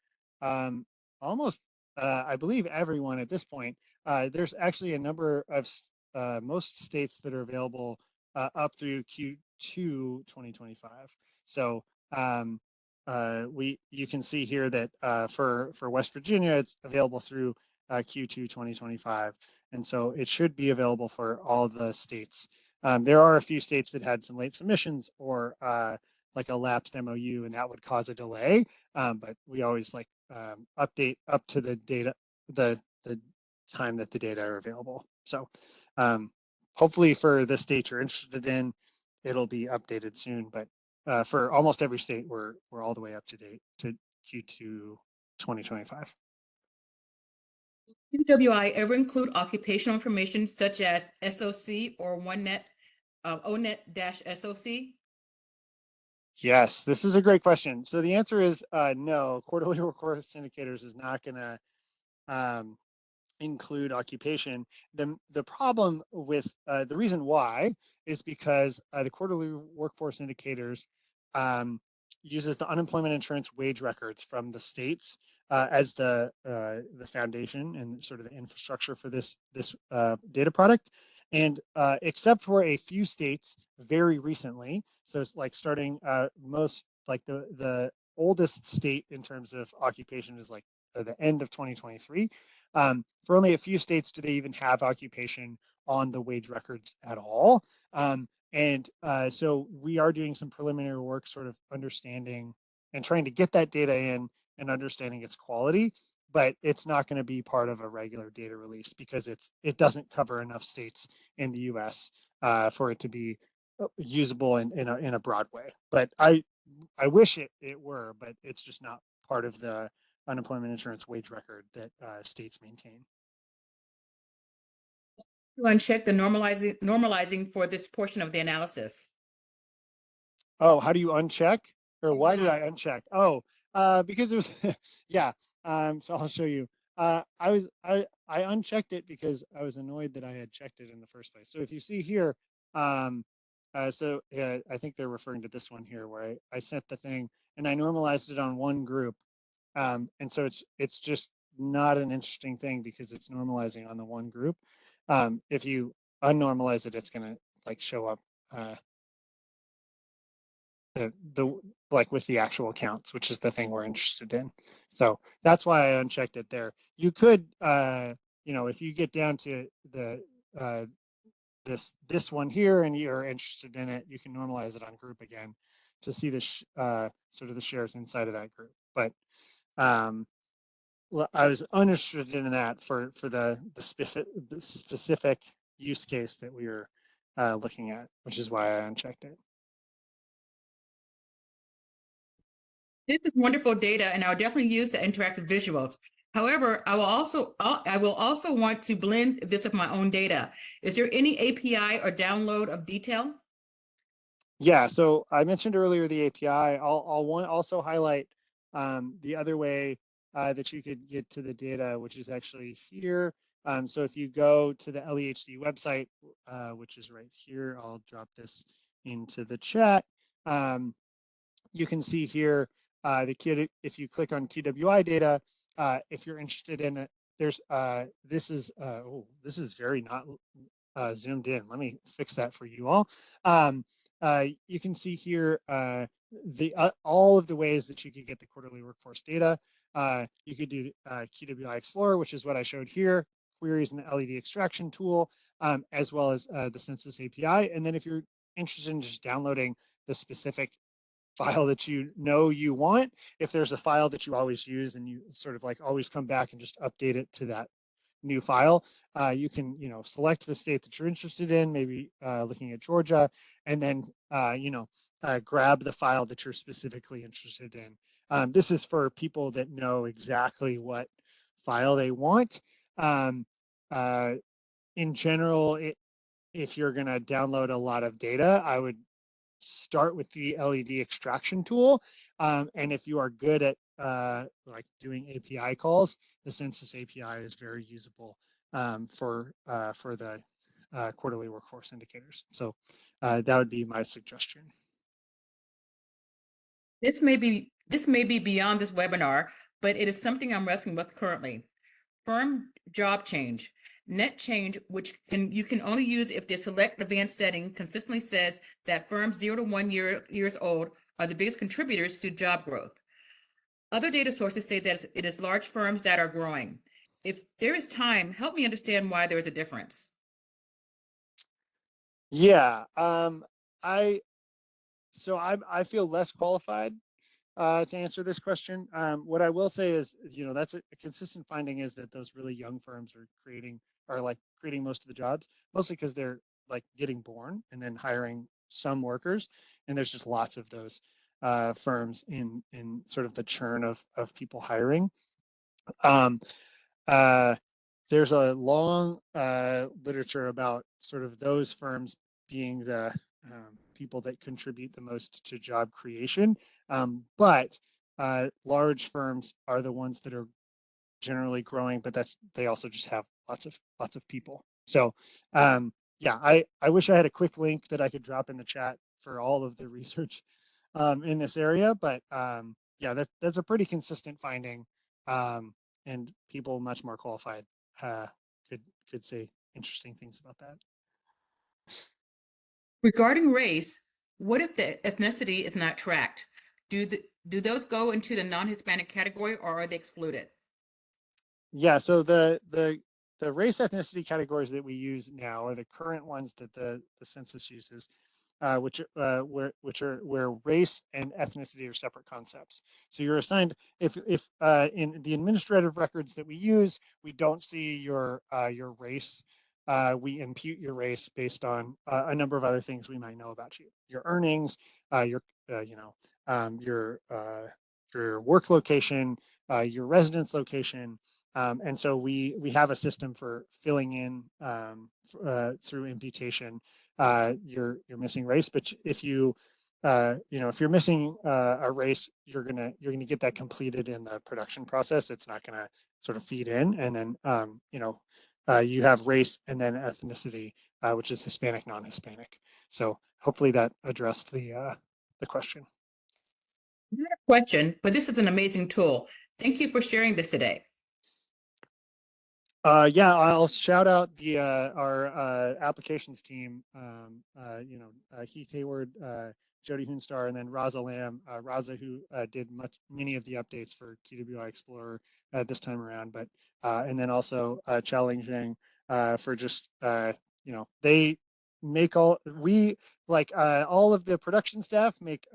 almost, I believe, everyone at this point. There's actually a number of most states that are available up through Q2 2025. So you can see here that for West Virginia, it's available through Q2 2025. And so it should be available for all the states. There are a few states that had some late submissions or like a lapsed MOU, and that would cause a delay. But we always like update up to the data, the time that the data are available. So hopefully for the state you're interested in, it'll be updated soon. But for almost every state, we're all the way up to date to Q2 2025. QWI ever include occupational information such as SOC or ONET-SOC? Yes, this is a great question. So the answer is no. Quarterly workforce indicators is not going to include occupation. The problem with the reason why is because the quarterly workforce indicators uses the unemployment insurance wage records from the states as the foundation and sort of the infrastructure for this data product. And except for a few states very recently, so it's like starting most like the oldest state in terms of occupation is like the end of 2023. For only a few states do they even have occupation on the wage records at all. So we are doing some preliminary work sort of understanding and trying to get that data in and understanding its quality, but it's not going to be part of a regular data release because it doesn't cover enough states in the US for it to be usable in a broad way. But I wish it were, but it's just not part of the unemployment insurance wage record that states maintain. To uncheck the normalizing for this portion of the analysis. Oh, how do you uncheck? Or why did I uncheck? Oh, because it was, yeah. So I'll show you. I unchecked it because I was annoyed that I had checked it in the first place. So if you see here, I think they're referring to this one here where I set the thing and I normalized it on one group. And so it's just not an interesting thing because it's normalizing on the one group. If you unnormalize it, it's gonna like show up the like with the actual counts, which is the thing we're interested in. So that's why I unchecked it there. You could, if you get down to the this one here and you're interested in it, you can normalize it on group again to see the sort of the shares inside of that group. But I was uninterested in that for the specific use case that we were looking at, which is why I unchecked it. This is wonderful data, and I'll definitely use the interactive visuals. However, I will also want to blend this with my own data. Is there any API or download of detail? Yeah, so I mentioned earlier the API. I'll also highlight the other way that you could get to the data, which is actually here. So if you go to the LEHD website, which is right here, I'll drop this into the chat. You can see here if you click on QWI data, if you're interested in it, there's this is very not zoomed in. Let me fix that for you all. You can see here all of the ways that you could get the quarterly workforce data. You could do QWI Explorer, which is what I showed here, queries in the LED extraction tool, as well as the Census API. And then if you're interested in just downloading the specific file that you want, if there's a file that you always use and you sort of like always come back and just update it to that new file, you can select the state that you're interested in, maybe looking at Georgia, and then grab the file that you're specifically interested in. This is for people that know exactly what file they want. In general, if you're going to download a lot of data, I would start with the LED extraction tool. And if you are good at like doing API calls, the Census API is very usable for the quarterly workforce indicators. So that would be my suggestion. This may be beyond this webinar, but it is something I'm wrestling with currently. Firm job change. Net change, which you can only use if the select advanced setting consistently says that firms 0 to 1 years old are the biggest contributors to job growth. Other data sources say that it is large firms that are growing. If there is time, help me understand why there is a difference. Yeah, I feel less qualified to answer this question. What I will say is, that's a consistent finding is that those really young firms are creating most of the jobs, mostly because they're like getting born and then hiring some workers, and there's just lots of those firms in sort of the churn of people hiring. There's a long literature about sort of those firms being the people that contribute the most to job creation, but large firms are the ones that are generally growing, but they also just have lots of people. So yeah, I wish I had a quick link that I could drop in the chat for all of the research in this area, but yeah, that's a pretty consistent finding, and people much more qualified could say interesting things about that. Regarding race, what if the ethnicity is not tracked? Do those go into the non-Hispanic category, or are they excluded? Yeah, so the race ethnicity categories that we use now are the current ones that the census uses, which where race and ethnicity are separate concepts. So you're assigned if in the administrative records that we use, we don't see your race. We impute your race based on a number of other things we might know about you, your earnings, your your work location, your residence location. And so we have a system for filling in through imputation your missing race. But if you if you're missing a race, you're gonna get that completed in the production process. It's not gonna sort of feed in, and then you have race and then ethnicity, which is Hispanic, non-Hispanic. So hopefully that addressed the question. Not a question, but this is an amazing tool. Thank you for sharing this today. Yeah, I'll shout out the our applications team. Heath Hayward, Jody Hoonstar, and then Raza Lamb. Raza, who did many of the updates for QWI Explorer this time around, but and then also Chao Ling Zhang for just they make all all of the production staff make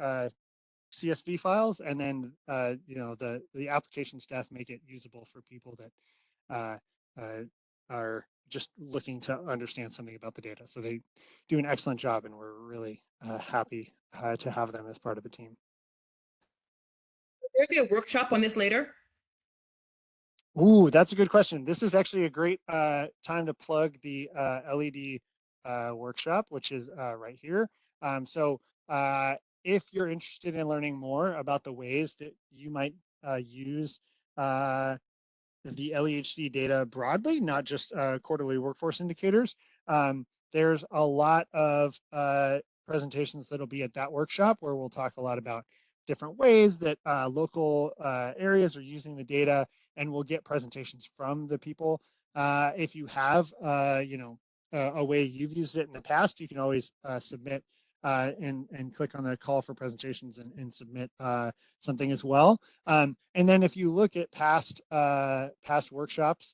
CSV files, and then the application staff make it usable for people that are just looking to understand something about the data. So they do an excellent job, and we're really happy to have them as part of the team. Will there be a workshop on this later? Ooh, that's a good question. This is actually a great time to plug the LED workshop, which is right here. So if you're interested in learning more about the ways that you might use the LEHD data broadly, not just quarterly workforce indicators, there's a lot of presentations that'll be at that workshop where we'll talk a lot about different ways that local areas are using the data, and we'll get presentations from the people. If you have, a way you've used it in the past, you can always submit and click on the call for presentations and submit something as well. And then if you look at past workshops,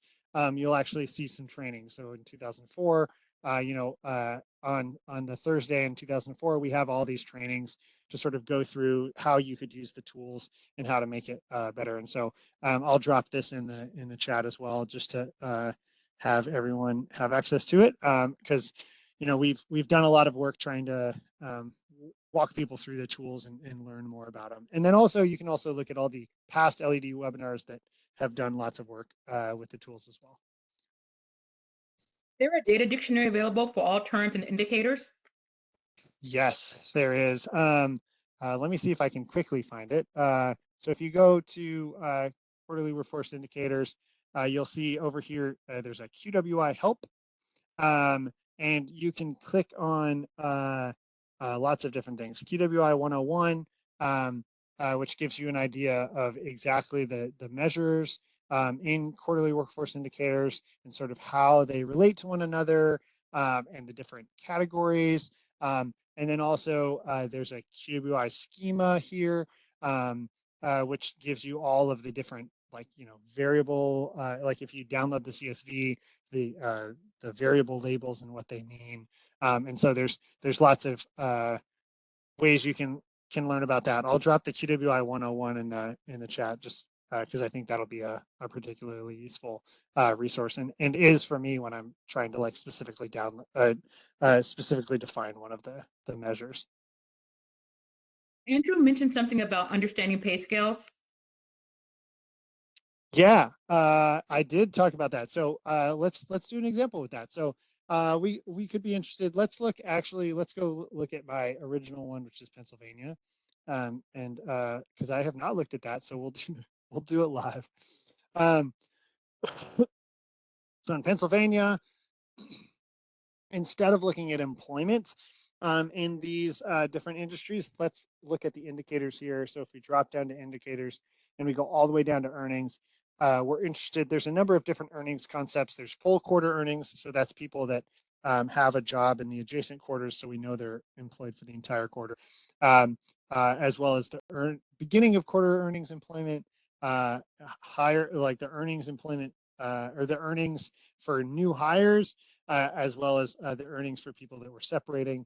you'll actually see some training. So in 2004, on the Thursday in 2004, we have all these trainings to sort of go through how you could use the tools and how to make it better. And so I'll drop this in the chat as well, just to have everyone have access to it, because we've done a lot of work trying to walk people through the tools and learn more about them. And then also you can also look at all the past LED webinars that have done lots of work with the tools as well. Is there a data dictionary available for all terms and indicators? Yes, there is. Let me see if I can quickly find it. So if you go to quarterly workforce indicators, you'll see over here there's a QWI help, and you can click on lots of different things. QWI 101, which gives you an idea of exactly the measures in quarterly workforce indicators and sort of how they relate to one another, and the different categories. And then also there's a QWI schema here, which gives you all of the different variable, like if you download the CSV, the variable labels and what they mean. And so there's lots of ways you can learn about that. I'll drop the QWI 101 in the chat, just because I think that'll be a particularly useful resource, and is for me when I'm trying to specifically specifically define one of the measures. Andrew mentioned something about understanding pay scales. Yeah, I did talk about that. So let's do an example with that. So we could be interested. Let's go look at my original one, which is Pennsylvania, and because I have not looked at that, so we'll do it live. So in Pennsylvania, instead of looking at employment in these different industries, let's look at the indicators here. So if we drop down to indicators and we go all the way down to earnings, we're interested, there's a number of different earnings concepts. There's full quarter earnings. So that's people that have a job in the adjacent quarters. So we know they're employed for the entire quarter, as well as the beginning of quarter earnings employment, higher, like the earnings employment or the earnings for new hires, as well as the earnings for people that were separating.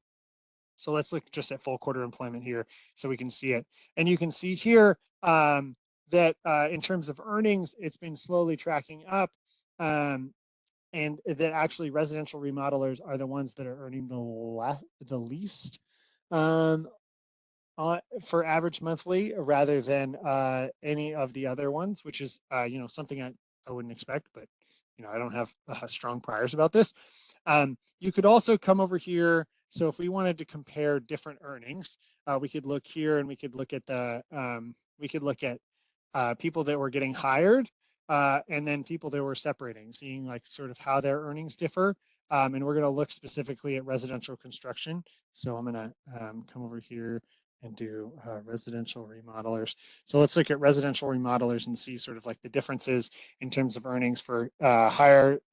So let's look just at full quarter employment here so we can see it. And you can see here that in terms of earnings, it's been slowly tracking up, and that actually residential remodelers are the ones that are earning the least for average monthly, rather than any of the other ones, which is something I wouldn't expect, but I don't have strong priors about this. You could also come over here. So if we wanted to compare different earnings, we could look here and we could look at the people that were getting hired and then people that were separating, seeing like sort of how their earnings differ. And we're going to look specifically at residential construction. So I'm going to come over here and do residential remodelers. So let's look at residential remodelers and see sort of like the differences in terms of earnings for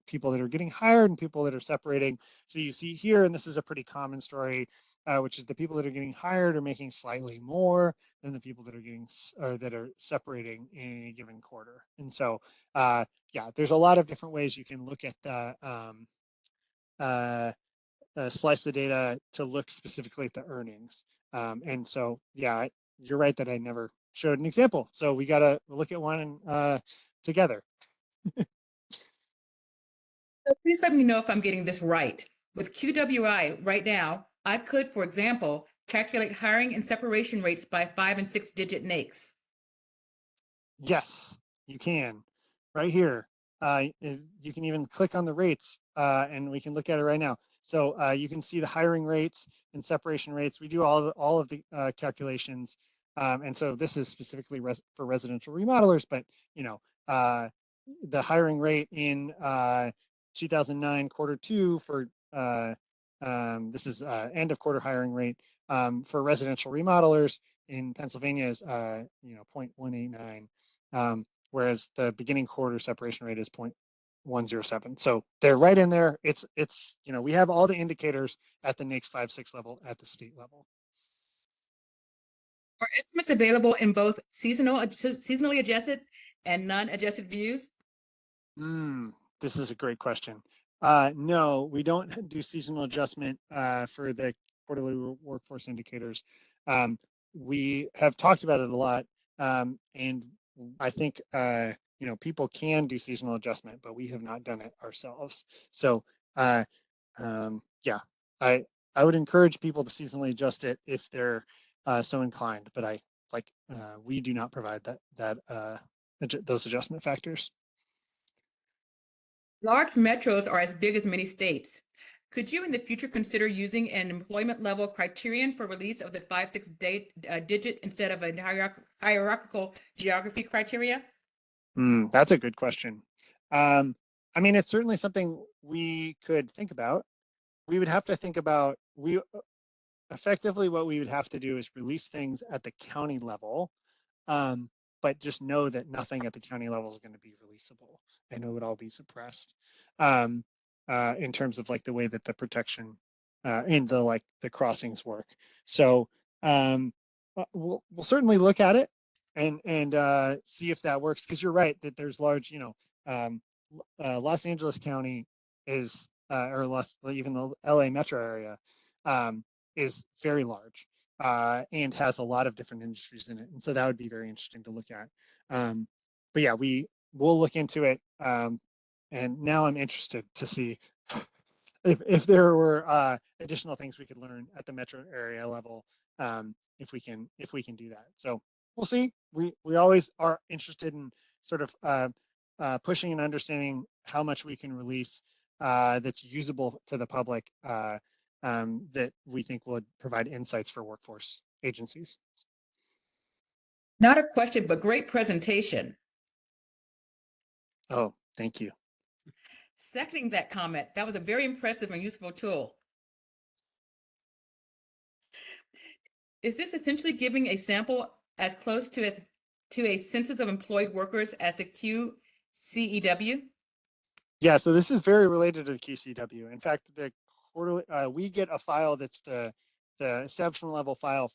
people that are getting hired and people that are separating. So you see here, and this is a pretty common story, which is the people that are getting hired are making slightly more than the people that are getting that are separating in any given quarter. And so yeah, there's a lot of different ways you can look at the slice the data to look specifically at the earnings. And so, yeah, you're right that I never showed an example. So we got to look at one together. So please let me know if I'm getting this right. With QWI right now, I could, for example, calculate hiring and separation rates by 5- and 6-digit NAICS. Yes, you can. Right here. You can even click on the rates and we can look at it right now. So you can see the hiring rates and separation rates. We do all of the calculations. And so this is specifically for residential remodelers, but the hiring rate in 2009 quarter 2 for this is end of quarter hiring rate for residential remodelers in Pennsylvania is 0.189. Whereas the beginning quarter separation rate is 0.107. So they're right in there. It's we have all the indicators at the NAICS 5-6 level at the state level. Are estimates available in both seasonally adjusted and non-adjusted views? This is a great question. No, we don't do seasonal adjustment for the quarterly workforce indicators. We have talked about it a lot, and I think people can do seasonal adjustment, but we have not done it ourselves. So yeah, I would encourage people to seasonally adjust it if they're so inclined, but we do not provide those adjustment factors. Large metros are as big as many states. Could you in the future consider using an employment level criterion for release of the 5-6 digit instead of a hierarchical geography criteria? That's a good question. I mean, it's certainly something we could think about. We would have to think about, effectively what we would have to do is release things at the county level, but just know that nothing at the county level is going to be releasable. I know it would all be suppressed in terms of like the way that the protection and the crossings work. So we'll certainly look at it and see if that works, because you're right that there's large, Los Angeles County is even the LA metro area is very large and has a lot of different industries in it, and so that would be very interesting to look at. But yeah, we'll look into it, and now I'm interested to see if there were additional things we could learn at the metro area level, if we can do that. So we'll see. We always are interested in sort of pushing and understanding how much we can release that's usable to the public, that we think would provide insights for workforce agencies. Not a question, but great presentation. Oh, Thank you. Seconding that comment, that was a very impressive and useful tool. Is this essentially giving a sample as close to a census of employed workers as the QCEW? Yeah, so this is very related to the QCW. In fact, the quarterly we get a file that's the establishment level file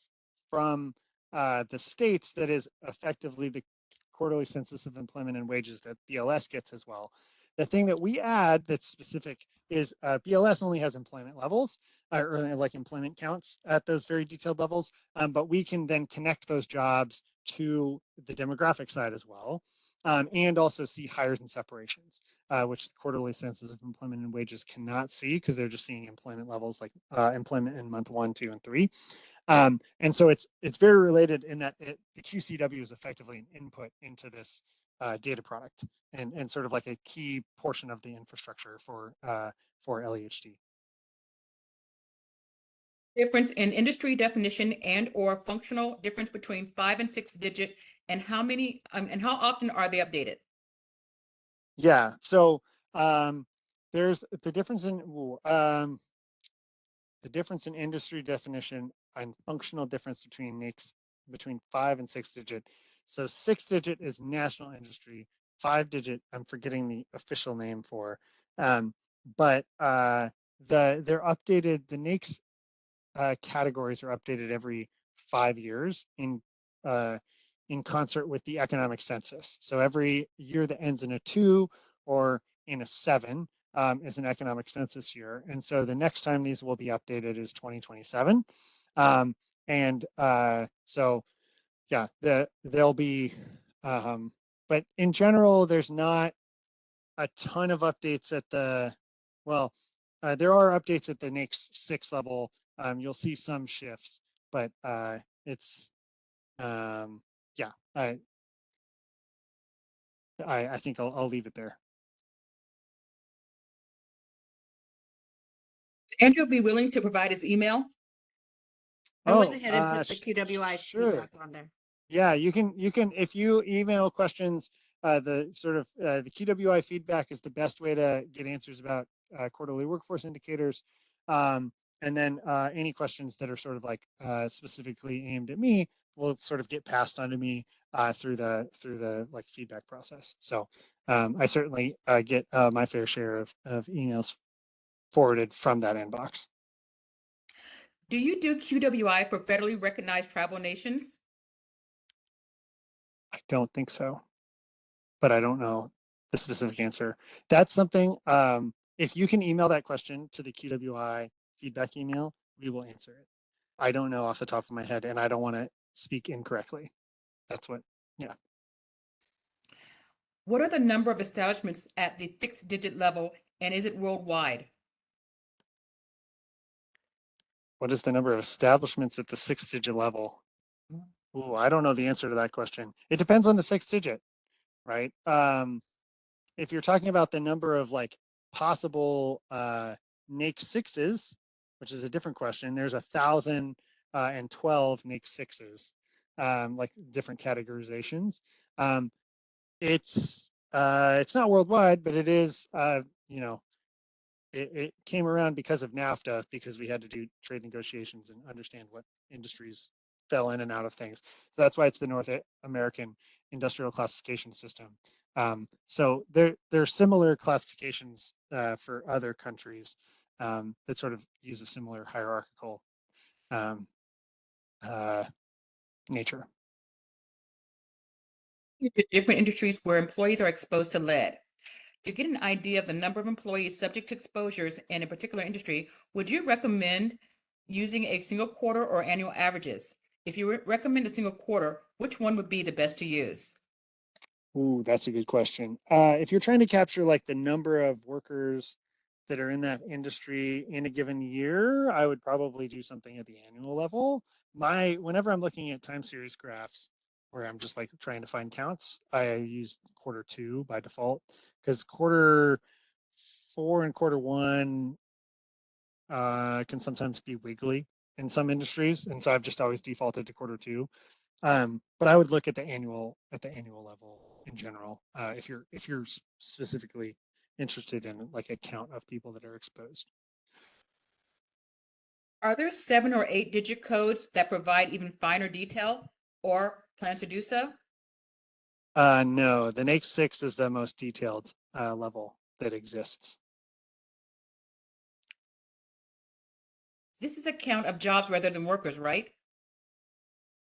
from the states that is effectively the quarterly census of employment and wages that BLS gets as well. The thing that we add that's specific is BLS only has employment levels or like employment counts at those very detailed levels, but we can then connect those jobs to the demographic side as well, and also see hires and separations, which the quarterly census of employment and wages cannot see because they're just seeing employment levels like employment in month 1, 2, and 3. And so it's very related in that the QCW is effectively an input into this data product and sort of like a key portion of the infrastructure for LEHD. Difference in industry definition and or functional difference between 5 and 6 digit, and how many and how often are they updated? Yeah, so there's the difference in industry definition and functional difference between NAICS between 5 and 6 digit. So 6 digit is national industry, 5 digit I'm forgetting the official name for, but they're updated. The NAICS categories are updated every 5 years in concert with the economic census. So every year that ends in a 2 or in a 7 is an economic census year. And so the next time these will be updated is 2027. So yeah, they'll be, but in general, there's not a ton of updates at the, well, there are updates at the NAICS 6 level. You'll see some shifts, but it's, yeah, I think I'll leave it there. Andrew will be willing to provide his email. I went ahead and put the QWI sure. feedback on there. Yeah, you can if you email questions, the sort of the QWI feedback is the best way to get answers about quarterly workforce indicators. And then any questions that are sort of like specifically aimed at me will sort of get passed on to me through the like feedback process. So I certainly get my fair share of emails forwarded from that inbox. Do you do QWI for federally recognized tribal nations? I don't think so, but I don't know the specific answer. That's something, if you can email that question to the QWI feedback email, we will answer it. I don't know off the top of my head, and I don't want to speak incorrectly. That's what, yeah. What are the number of establishments at the 6-digit level, and is it worldwide? What is the number of establishments at the 6-digit level? Ooh, I don't know the answer to that question. It depends on the 6-digit, right? If you're talking about the number of like possible NAICS 6s, which is a different question, there's 1,012 NAICS 6s, like different categorizations. It's not worldwide, but it is, you know, it came around because of NAFTA, because we had to do trade negotiations and understand what industries fell in and out of things. So that's why it's the North American Industrial Classification System. So there are similar classifications for other countries that sort of use a similar hierarchical nature. Different industries where employees are exposed to lead. To get an idea of the number of employees subject to exposures in a particular industry, would you recommend using a single quarter or annual averages? If you recommend a single quarter, which one would be the best to use? Ooh, that's a good question. If you're trying to capture like the number of workers that are in that industry in a given year, I would probably do something at the annual level. Whenever I'm looking at time series graphs where I'm just like trying to find counts, I use quarter 2 by default, because quarter 4 and quarter 1 can sometimes be wiggly in some industries, and so I've just always defaulted to quarter 2. But I would look at the annual level in general, if you're specifically interested in like a count of people that are exposed. Are there 7 or 8 digit codes that provide even finer detail or plans to do so? No, the NAICS 6 is the most detailed level that exists. This is a count of jobs rather than workers, right?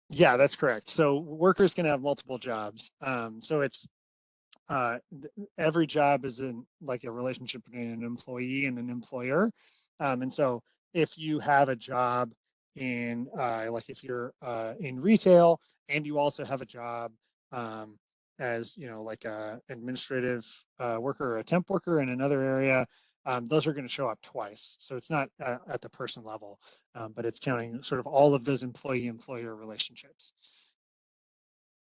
Yeah, that's correct. So workers can have multiple jobs. So it's every job is like a relationship between an employee and an employer. And so if you have a job in like if you're in retail and you also have a job as like a administrative worker or a temp worker in another area, those are going to show up twice. So it's not at the person level, but it's counting sort of all of those employee-employer relationships.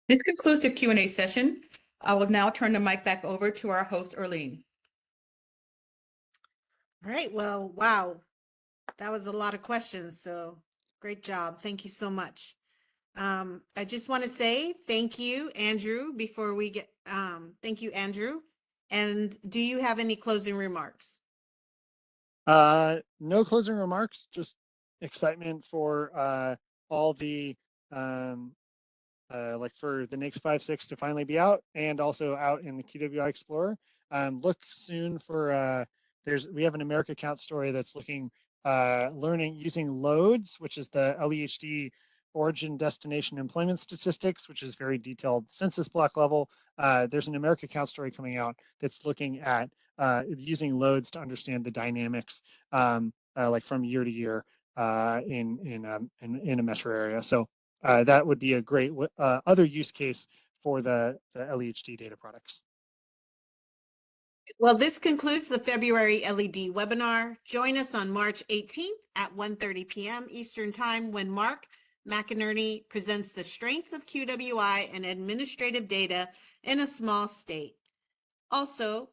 This concludes the Q&A session. I will now turn the mic back over to our host, Erlene. All right, well, wow, that was a lot of questions, so great job. Thank you so much. I just want to say thank you, Andrew, before we get, thank you, Andrew. And do you have any closing remarks? No closing remarks, just excitement for all the like for the NAICS 5.6 to finally be out and also out in the QWI Explorer. Look soon for we have an America Count story that's looking learning using loads, which is the LEHD origin destination employment statistics, which is very detailed census block level. There's an America Count story coming out that's looking at using loads to understand the dynamics like from year to year in a metro area. So that would be a great other use case for the LEHD data products. Well, this concludes the February LED webinar. Join us on March 18th at 1:30 p.m. Eastern Time when Mark McInerney presents the strengths of QWI and administrative data in a small state. Also,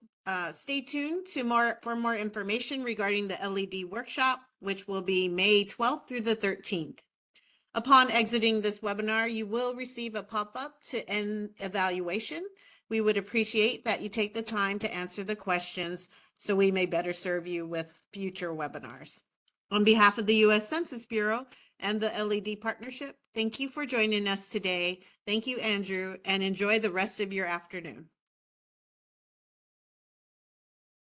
stay tuned for more information regarding the LED workshop, which will be May 12th through the 13th. Upon exiting this webinar, you will receive a pop-up to end evaluation. We would appreciate that you take the time to answer the questions so we may better serve you with future webinars. On behalf of the U.S. Census Bureau and the LED Partnership, thank you for joining us today. Thank you, Andrew, and enjoy the rest of your afternoon.